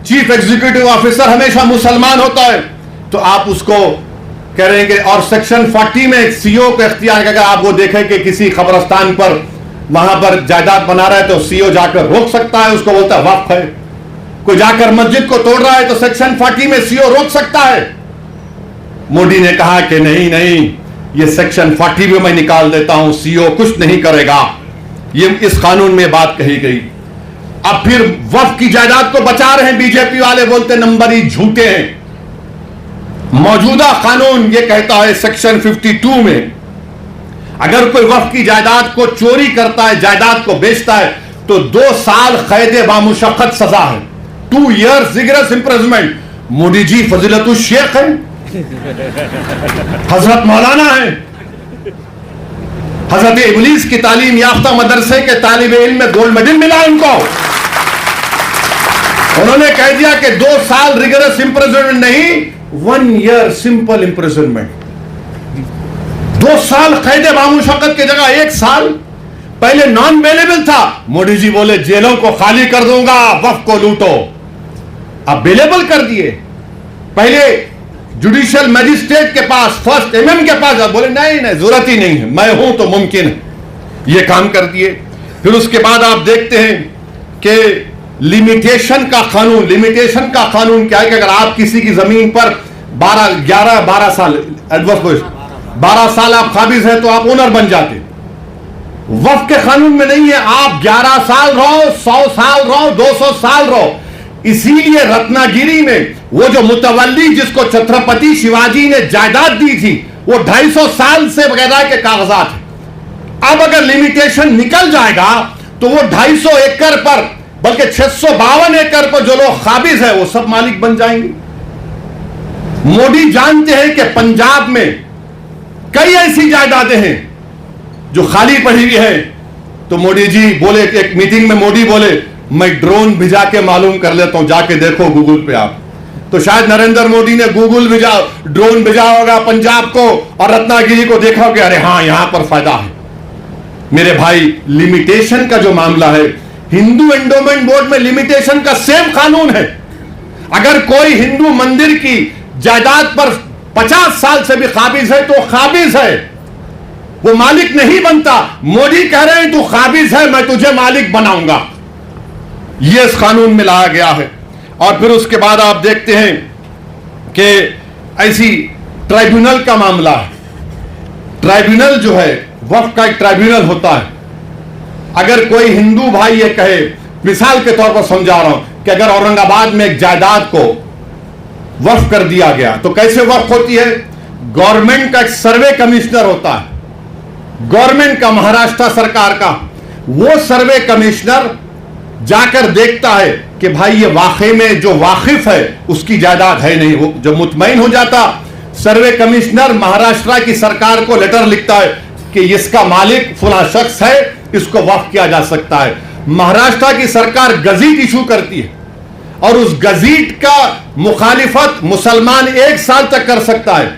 चीफ एग्जीक्यूटिव ऑफिसर, हमेशा मुसलमान होता है, तो आप उसको कह रहे हैं कि, और सेक्शन 40 में सीओ को इख्तियार है, अगर आप वो देखें कि किसी कब्रिस्तान पर वहां पर जायदाद बना रहा है तो सीओ जाकर रोक सकता है, उसको बोलता है वक्फ है। कोई जाकर मस्जिद को तोड़ रहा है तो सेक्शन 40 में सीओ रोक सकता है। मोदी ने कहा कि नहीं नहीं, ये सेक्शन 40 भी मैं निकाल देता हूं, सीओ कुछ नहीं करेगा। ये इस कानून में बात कही गई। अब फिर वक्फ की जायदाद को बचा रहे हैं बीजेपी वाले, बोलते नंबर ही झूठे हैं। मौजूदा कानून ये कहता है सेक्शन 52 में, अगर कोई वक्फ की जायदाद को चोरी करता है, जायदाद को बेचता है, तो 2 साल कैद बामुशक्कत सजा है, 2 years rigorous imprisonment. Modi ji फजीलतुल Sheikh है, हजरत मौलाना है, हजरत इब्लीस की तालीम याफ्ता मदरसे के तालिब इल्म में गोल्ड मेडल मिला उनको। उन्होंने कह दिया कि 2 साल रिगरस इंप्रिजनमेंट नहीं, 1 year सिंपल इंप्रिजनमेंट। 2 साल कैद बामुशक्कत की जगह 1 साल। पहले नॉन अवेलेबल था, मोदी जी बोले जेलों को खाली कर दूंगा, वक्फ को लूटो। अब अवेलेबल कर दिए। पहले जुडिशियल मजिस्ट्रेट के पास, फर्स्ट एमएम के पास, अब बोले नहीं नहीं जरूरत ही नहीं है, मैं हूं तो मुमकिन है। ये काम कर दिए। फिर उसके बाद आप देखते हैं कि लिमिटेशन का कानून, लिमिटेशन का कानून क्या है कि अगर आप किसी की जमीन पर 12 साल एडवर्स 12 साल आप काबिज है तो आप ओनर बन जाते। वक्फ के कानून में नहीं है, आप 11 साल रहो, 100 साल रहो, 200 साल रहो। इसीलिए रत्नागिरी में वो जो मुतवल्ली जिसको छत्रपति शिवाजी ने जायदाद दी थी, वो 250 साल से बगैर के कागजात है। अब अगर लिमिटेशन निकल जाएगा तो वो 250 एकड़ पर, बल्कि 652 एकड़ पर जो लोग काबिज है वो सब मालिक बन जाएंगे। मोदी जानते हैं कि पंजाब में कई ऐसी जायदादें हैं जो खाली पड़ी हुई है। तो मोदी जी बोले, एक मीटिंग में मोदी बोले मैं ड्रोन भिजा के मालूम कर लेता हूं, जाके देखो गूगल पे आप। तो शायद नरेंद्र मोदी ने गूगल भिजा, ड्रोन भिजा होगा पंजाब को और रत्नागिरी को, देखा कि अरे हां यहां पर फायदा है। मेरे भाई, लिमिटेशन का जो मामला है, हिंदू एंडोमेंट बोर्ड में लिमिटेशन का सेम कानून है। अगर कोई हिंदू मंदिर की जायदाद पर 50 साल से भी काबिज है तो काबिज है, वो मालिक नहीं बनता। मोदी कह रहे हैं तू काबिज है, मैं तुझे मालिक बनाऊंगा। यह इस कानून में लाया गया है। और फिर उसके बाद आप देखते हैं कि ऐसी ट्राइब्यूनल का मामला है। ट्राइब्यूनल जो है, वक्फ का एक ट्राइब्यूनल होता है। अगर कोई हिंदू भाई ये कहे, मिसाल के तौर पर समझा रहा हूं कि अगर औरंगाबाद में एक जायदाद को वक्फ कर दिया गया तो कैसे वक्फ होती है? गवर्नमेंट का एक सर्वे कमिश्नर होता है, गवर्नमेंट का, महाराष्ट्र सरकार का। वो सर्वे कमिश्नर जाकर देखता है कि भाई ये वाकई में जो वाकिफ है उसकी जायदाद है नहीं। वो जब मुतमईन हो जाता, सर्वे कमिश्नर महाराष्ट्र की सरकार को लेटर लिखता है कि इसका मालिक फला शख्स है, इसको वक्फ किया जा सकता है। महाराष्ट्र की सरकार गजीट इशू करती है और उस गजीट का मुखालिफत मुसलमान 1 साल तक कर सकता है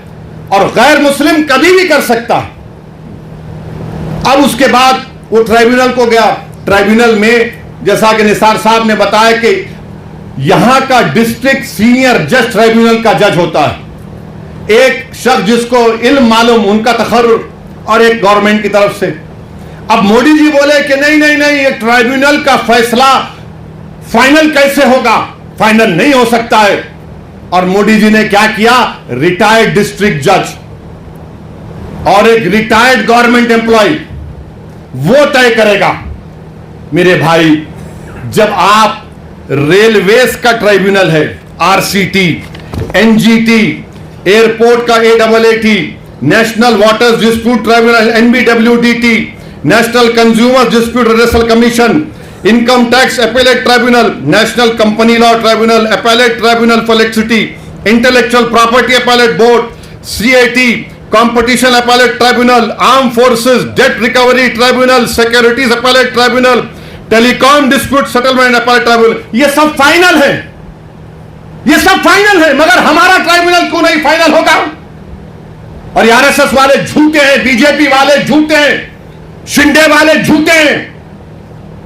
और गैर मुस्लिम कभी भी कर सकता है। अब उसके बाद वो ट्राइब्यूनल को गया। ट्राइब्यूनल में जैसा कि निसार साहब ने बताया कि यहां का डिस्ट्रिक्ट सीनियर जज ट्राइब्यूनल का जज होता है, एक शख्स जिसको इल्म मालूम, उनका तखर्रुर, और एक गवर्नमेंट की तरफ से। अब मोदी जी बोले कि नहीं नहीं नहीं, ये ट्राइब्यूनल का फैसला फाइनल कैसे होगा? फाइनल नहीं हो सकता है। और मोदी जी ने क्या किया? रिटायर्ड डिस्ट्रिक्ट जज और एक रिटायर्ड गवर्नमेंट एम्प्लॉय वो तय करेगा। मेरे भाई, जब आप रेलवेज का ट्राइब्यूनल है, आरसीटी, एनजीटी, एयरपोर्ट का AIT, national waters dispute tribunal NBWDT, national consumer dispute redressal commission, income tax appellate tribunal, national company law tribunal, appellate tribunal for electricity, intellectual property appellate board, CIT, competition appellate tribunal, arm forces debt recovery tribunal, securities appellate tribunal, telecom dispute settlement appellate tribunal, ये सब final है। ये सब final है, मगर हमारा tribunal क्यों नहीं फाइनल होगा? और ये आरएसएस वाले झूठे हैं, बीजेपी वाले झूठे हैं, शिंदे वाले झूठे हैं,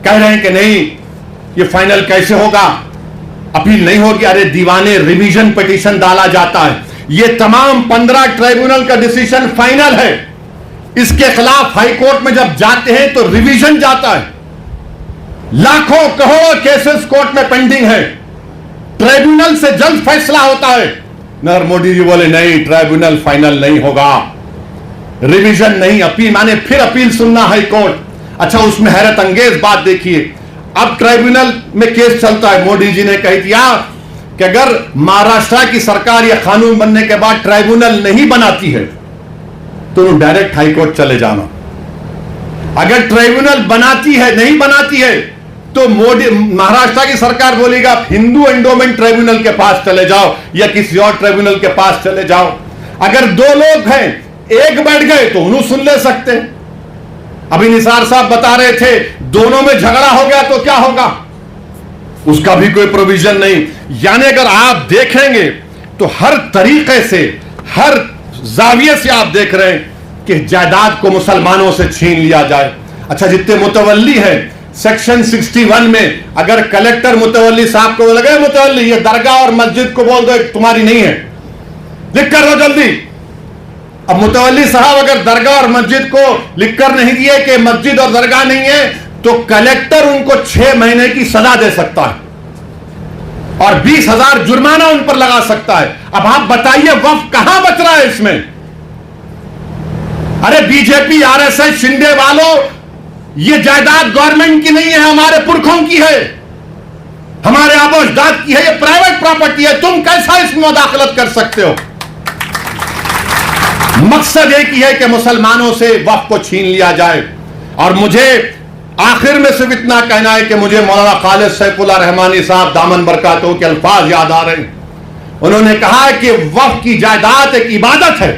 कह रहे हैं कि नहीं ये फाइनल कैसे होगा, अपील नहीं होगी। अरे दीवाने, रिवीजन पिटीशन डाला जाता है। ये तमाम 15 ट्राइब्यूनल का डिसीजन फाइनल है। इसके खिलाफ हाई कोर्ट में जब जाते हैं तो रिवीजन जाता है। लाखों करोड़ों केसेस कोर्ट में पेंडिंग है, ट्राइब्यूनल से जल्द फैसला होता है। नरेंद्र मोदी जी बोले नहीं, ट्राइब्यूनल फाइनल नहीं होगा, रिवीजन नहीं, अपील माने फिर अपील सुनना हाई कोर्ट। अच्छा, उसमें हैरत अंगेज बात देखिए, अब ट्राइब्यूनल में केस चलता है। मोदी जी ने कह दिया कि अगर महाराष्ट्र की सरकार यह कानून बनने के बाद ट्राइब्यूनल नहीं बनाती है तो डायरेक्ट हाई कोर्ट चले जाना। अगर ट्राइब्यूनल बनाती है, नहीं बनाती है, तो मोदी महाराष्ट्र की सरकार बोलेगा हिंदू एंडोमेंट ट्राइब्यूनल के पास चले जाओ या किसी और ट्राइब्यूनल के पास चले जाओ। अगर दो लोग हैं, एक बैठ गए तो उन्हें सुन ले सकते हैं। अभी निसार साहब बता रहे थे दोनों में झगड़ा हो गया तो क्या होगा, उसका भी कोई प्रोविजन नहीं। यानी अगर आप देखेंगे तो हर तरीके से, हर जाविये से आप देख रहे हैं कि जायदाद को मुसलमानों से छीन लिया जाए। अच्छा, जितने मुतवल्ली हैं, सेक्शन 61 में अगर कलेक्टर मुतवल्ली साहब को लगे मुतवल्ली ये दरगाह और मस्जिद को बोल दो तुम्हारी नहीं है, लिख कर दो जल्दी। अब मुतवल्ली साहब अगर दरगाह और मस्जिद को लिखकर नहीं दिए कि मस्जिद और दरगाह नहीं है, तो कलेक्टर उनको 6 महीने की सजा दे सकता है और 20,000 जुर्माना उन पर लगा सकता है। अब आप बताइए वक्फ कहां बच रहा है इसमें? अरे बीजेपी, आरएसएस, शिंदे वालों, ये जायदाद गवर्नमेंट की नहीं है, हमारे पुरखों की है, हमारे आबोजदाद की है, ये प्राइवेट प्रॉपर्टी है। तुम कैसा इसमें मुदाखलत कर सकते हो? मकसद एक ही है कि मुसलमानों से वक्फ को छीन लिया जाए। और मुझे आखिर में सिर्फ इतना कहना है कि मुझे मौलाना खालिद सैफुल्लाह रहमानी साहब दामन बरकातहू के अल्फाज याद आ रहे हैं। उन्होंने कहा कि वक्फ की जायदाद एक इबादत है,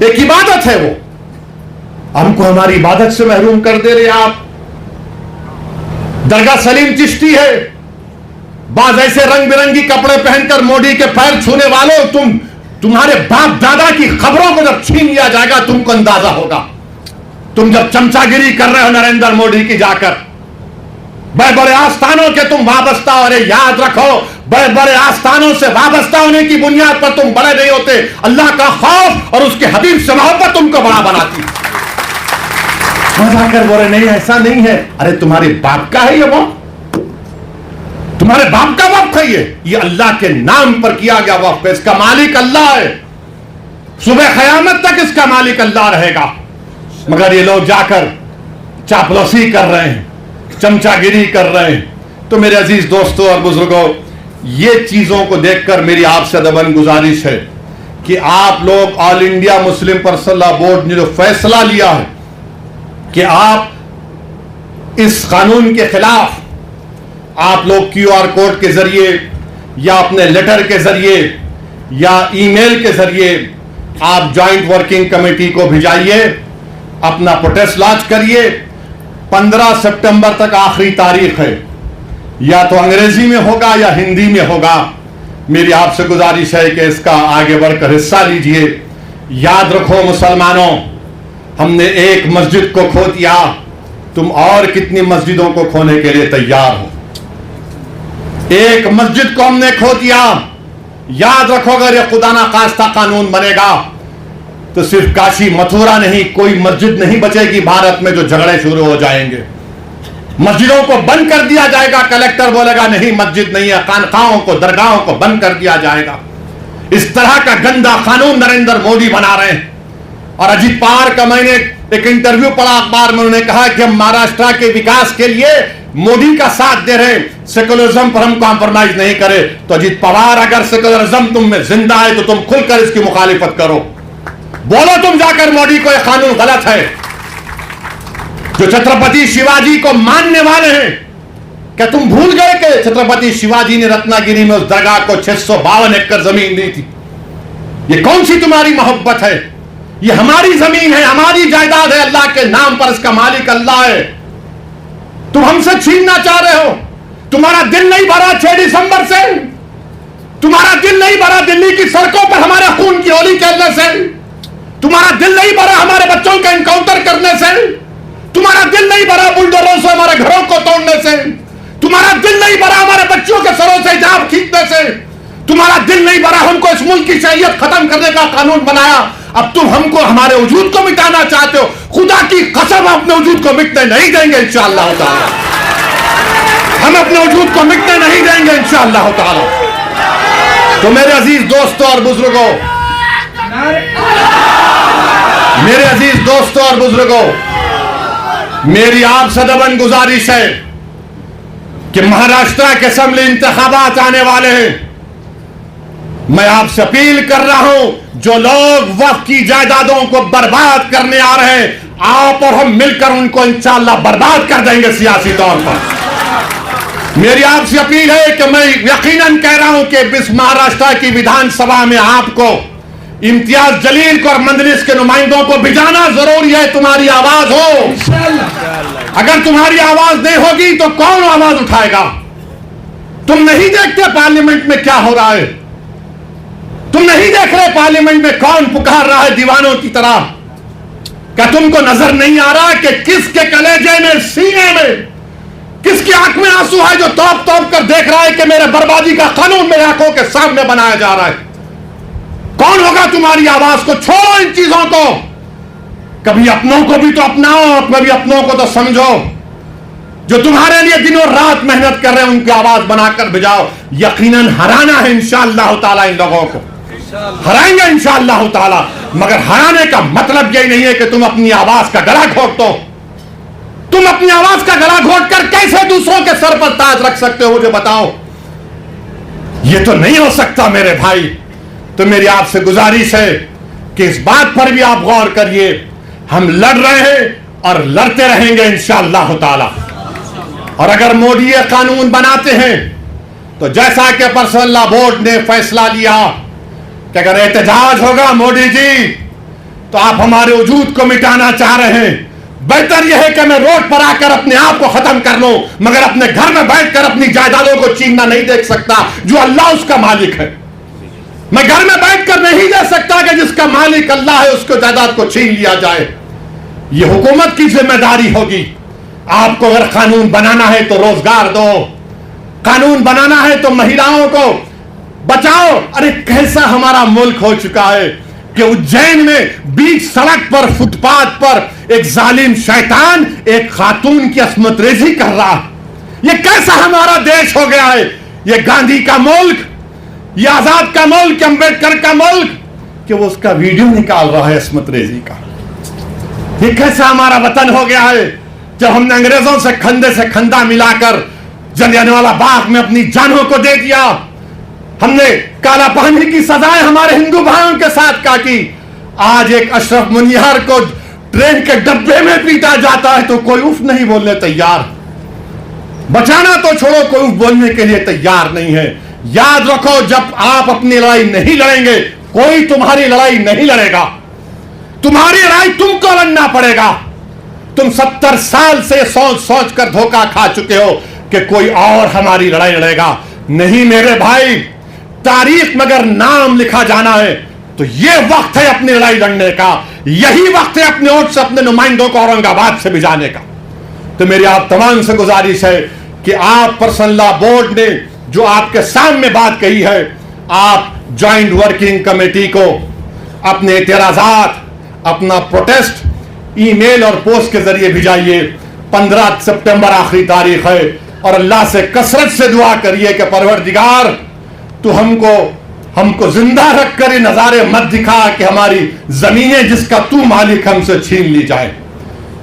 एक इबादत है। वो हमको हमारी इबादत से महरूम कर दे रहे आप। दरगाह सलीम चिश्ती है, बाज ऐसे रंग बिरंगी कपड़े पहनकर मोदी के पैर छूने वालों, तुम्हारे बाप दादा की खबरों को जब छीन लिया जाएगा तुमको अंदाजा होगा। तुम जब चमचागिरी कर रहे हो नरेंद्र मोदी की जाकर, बड़े बड़े आस्थानों के तुम वाबस्ता हो। अरे याद रखो, बड़े बड़े आस्थानों से वाबस्ता होने की बुनियाद पर तुम बड़े नहीं होते। अल्लाह का खौफ और उसके हबीब से मोहब्बत तुमको बड़ा बनाती। जाकर बोले नहीं ऐसा नहीं है। अरे तुम्हारे बाप का है ये वक्फ, तुम्हारे बाप का वक्फ है ये अल्लाह के नाम पर किया गया वक्फ है। इसका मालिक अल्लाह है, सुबह क़यामत तक इसका मालिक अल्लाह रहेगा। मगर ये लोग जाकर चापलूसी कर रहे हैं, चमचागिरी कर रहे हैं। तो मेरे अजीज दोस्तों और बुजुर्गों, ये चीजों को देखकर मेरी आपसे अदबन गुजारिश है कि आप लोग all India Muslim personal law board ने जो फैसला लिया है कि आप इस कानून के खिलाफ आप लोग QR कोड के जरिए या अपने लेटर के जरिए या ईमेल के जरिए आप जॉइंट वर्किंग कमेटी को भिजाइए, अपना प्रोटेस्ट लॉन्च करिए। 15 सितंबर तक आखिरी तारीख है, या तो अंग्रेजी में होगा या हिंदी में होगा। मेरी आपसे गुजारिश है कि इसका आगे बढ़कर हिस्सा लीजिए। याद रखो मुसलमानों, हमने एक मस्जिद को खो दिया, तुम और कितनी मस्जिदों को खोने के लिए तैयार हो? एक मस्जिद को हमने खो दिया। याद रखो, अगर यह खुदा ना खास्ता कानून बनेगा तो सिर्फ काशी मथुरा नहीं, कोई मस्जिद नहीं बचेगी भारत में जो झगड़े शुरू हो जाएंगे। मस्जिदों को बंद कर दिया जाएगा, कलेक्टर बोलेगा नहीं मस्जिद नहीं है, खानकाहों को, दरगाहों को बंद कर दिया जाएगा। इस तरह का गंदा कानून नरेंद्र मोदी बना रहे हैं। और अजीत पवार का मैंने एक इंटरव्यू पढ़ा अखबार में, उन्होंने कहा कि हम महाराष्ट्र के विकास के लिए मोदी का साथ दे रहे, सेकुलरिज्म पर हम कॉम्प्रोमाइज नहीं करे। तो अजीत पवार, अगर सेकुलरिज्म तुम में जिंदा है तो तुम खुलकर इसकी मुखालिफत करो, बोलो तुम जाकर मोदी को यह कानून गलत है। जो छत्रपति शिवाजी को मानने वाले हैं, क्या तुम भूल गए कि छत्रपति शिवाजी ने रत्नागिरी में उस दरगाह को 652 एकड़ जमीन दी थी? ये कौन सी तुम्हारी मोहब्बत है? ये हमारी जमीन है, हमारी जायदाद है, अल्लाह के नाम पर इसका मालिक अल्लाह है। तुम हमसे छीनना चाह रहे हो। तुम्हारा दिल नहीं भरा 6 दिसंबर से? तुम्हारा दिल नहीं भरा दिल्ली की सड़कों पर हमारे खून की होली खेलने से, तुम्हारा दिल नहीं भरा हमारे बच्चों का एनकाउंटर करने से, तुम्हारा दिल नहीं भरा बुलडोजरों से हमारे घरों को तोड़ने से, तुम्हारा दिल नहीं भरा हमारे बच्चों के सरों से हिजाब खींचने से, तुम्हारा दिल नहीं भरा हमको इस मुल्क की शरीयत खत्म करने का कानून बनाया। अब तुम हमको हमारे वजूद को मिटाना चाहते हो। खुदा की कसम अपने वजूद को मिटने नहीं देंगे इंशाअल्लाह ताला। हम अपने वजूद को मिटने नहीं देंगे इंशाअल्लाह ताला। तो मेरे अजीज दोस्तों और बुजुर्गों, मेरे अजीज दोस्तों और बुजुर्गों, मेरी आपसे दबन गुजारिश है कि महाराष्ट्र के असेंबली इंतखाबात आने वाले हैं। मैं आपसे अपील कर रहा हूं, जो लोग वक्फ की जायदादों को बर्बाद करने आ रहे हैं, आप और हम मिलकर उनको इंशाअल्लाह बर्बाद कर देंगे सियासी तौर पर। मेरी आपसे अपील है कि मैं यकीनन कह रहा हूं कि इस महाराष्ट्र की विधानसभा में आपको इम्तियाज जलील को और मंजलिस के नुमाइंदों को भिजाना जरूरी है। तुम्हारी आवाज हो, अगर तुम्हारी आवाज नहीं होगी तो कौन आवाज उठाएगा? तुम नहीं देखते पार्लियामेंट में क्या हो रहा है? तुम नहीं देख रहे पार्लियामेंट में कौन पुकार रहा है दीवानों की तरह? क्या तुमको नजर नहीं आ रहा कि किसके कलेजे में, सीने में, किसकी आंख में आंसू है जो तोप तोप कर देख रहा है कि मेरे बर्बादी का कानून मेरे आंखों के सामने बनाया जा रहा है? कौन होगा तुम्हारी आवाज को? छोड़ो इन चीजों को। कभी अपनों को भी तो अपनाओ, कभी अपनों को तो समझो। जो तुम्हारे लिए दिनों रात मेहनत कर रहे हैं उनकी आवाज बनाकर भिजाओ। यकीनन हराना है इंशाअल्लाह ताला, इन लोगों को हराएंगे इंशाअल्लाह ताला। मगर हराने का मतलब यही नहीं है कि तुम अपनी आवाज का गला घोट दो। तुम अपनी आवाज का गला घोट कर कैसे दूसरों के सर पर ताज रख सकते हो, मुझे बताओ। यह तो नहीं हो सकता मेरे भाई। तो मेरी आपसे गुजारिश है कि इस बात पर भी आप गौर करिए। हम लड़ रहे हैं और लड़ते रहेंगे इंशाअल्लाह ताला। और अगर मोदी ये कानून बनाते हैं तो जैसा कि पर्सनल लॉ बोर्ड ने फैसला लिया कि अगर एहतजाज होगा मोदी जी तो आप हमारे वजूद को मिटाना चाह रहे हैं, बेहतर यह है कि मैं रोड पर आकर अपने आप को खत्म कर लूं, मगर अपने घर में बैठकर अपनी जायदादों को छीनना नहीं देख सकता जो अल्लाह उसका मालिक है। मैं घर में बैठकर नहीं दे सकता कि जिसका मालिक अल्लाह है उसको जायदाद को छीन लिया जाए। यह हुकूमत की जिम्मेदारी होगी। आपको अगर कानून बनाना है तो रोजगार दो, कानून बनाना है तो महिलाओं को बचाओ। अरे कैसा हमारा मुल्क हो चुका है कि उज्जैन में बीच सड़क पर, फुटपाथ पर एक जालिम शैतान एक खातून की अस्मत रेजी कर रहा। यह कैसा हमारा देश हो गया है? यह गांधी का मुल्क, यह आजाद का मुल्क, अंबेडकर का मुल्क, कि वो उसका वीडियो निकाल रहा है अस्मत रेजी का। यह कैसा हमारा वतन हो गया है जब हमने अंग्रेजों से खंदा मिलाकर जलियांवाला बाग में अपनी जानों को दे दिया। हमने काला पानी की सजाएं हमारे हिंदू भाइयों के साथ काटी। आज एक अशरफ मुनियार को ट्रेन के डब्बे में पीटा जाता है तो कोई उफ नहीं बोलने तैयार। बचाना तो छोड़ो, कोई उफ बोलने के लिए तैयार नहीं है। याद रखो, जब आप अपनी लड़ाई नहीं लड़ेंगे कोई तुम्हारी लड़ाई नहीं लड़ेगा। तुम्हारी लड़ाई तुमको लड़ना पड़ेगा। तुम 70 साल से सोच सोच कर धोखा खा चुके हो कि कोई और हमारी लड़ाई लड़ेगा। नहीं मेरे भाई, तारीख मगर नाम लिखा जाना है तो यह वक्त है अपनी लड़ाई लड़ने का। यही वक्त है अपने वोट से अपने नुमाइंदों को औरंगाबाद से भिजाने का। तो मेरी आप तमाम से गुजारिश है कि आप पर्सनल लॉ बोर्ड ने जो आपके सामने बात कही है, आप ज्वाइंट वर्किंग कमेटी को अपने एतराजात, अपना प्रोटेस्ट ईमेल और पोस्ट के जरिए भिजाइए। 15 सितंबर आखिरी तारीख है और अल्लाह से कसरत से दुआ करिए कि परवरदिगार तू हमको जिंदा रखकर ये नजारे मत दिखा कि हमारी जमीनें जिसका तू मालिक हमसे छीन ली जाए।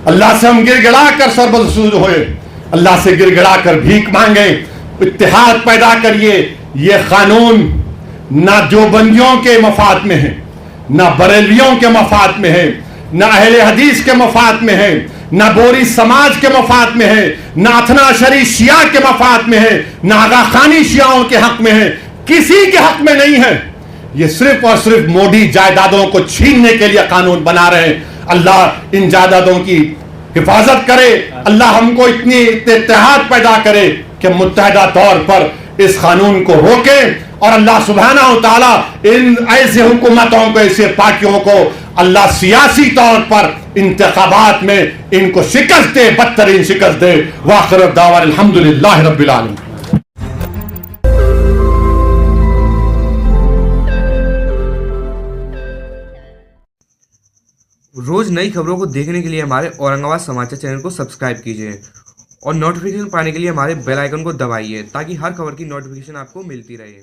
अल्लाह से हम गिड़गिड़ा कर सरबसूर होए, अल्लाह से गिड़गिड़ा कर भीख मांगे, इत्तेहाद पैदा करिए। ये कानून ना देवबंदियों के मफाद में है, ना बरेलियों के मफाद में है, ना अहले हदीस के मफाद में है, ना बोरी समाज के मफाद में है, ना अथना शरी शिया के मफाद में है, ना आगा खानी शियाओं के हक में है, किसी के हक में नहीं है। ये सिर्फ और सिर्फ मोदी जायदादों को छीनने के लिए कानून बना रहे हैं। अल्लाह इन जायदादों की हिफाजत करे। अल्लाह हमको इतनी इत्तेहाद पैदा करे कि मुत्तहदा तौर पर इस कानून को रोके और अल्लाह सुब्हानहू व तआला इन ऐसे हुकूमतों को, ऐसे पार्टियों को अल्लाह सियासी तौर पर इंतखाबात में इनको शिकस्त दे, बदतरीन शिकस्त दे। वाखिर दावा अल्हम्दुलिल्लाह रब्बिल आलमीन। रोज नई खबरों को देखने के लिए हमारे औरंगाबाद समाचार चैनल को सब्सक्राइब कीजिए और नोटिफिकेशन पाने के लिए हमारे बेल आइकन को दबाइए ताकि हर खबर की नोटिफिकेशन आपको मिलती रहे।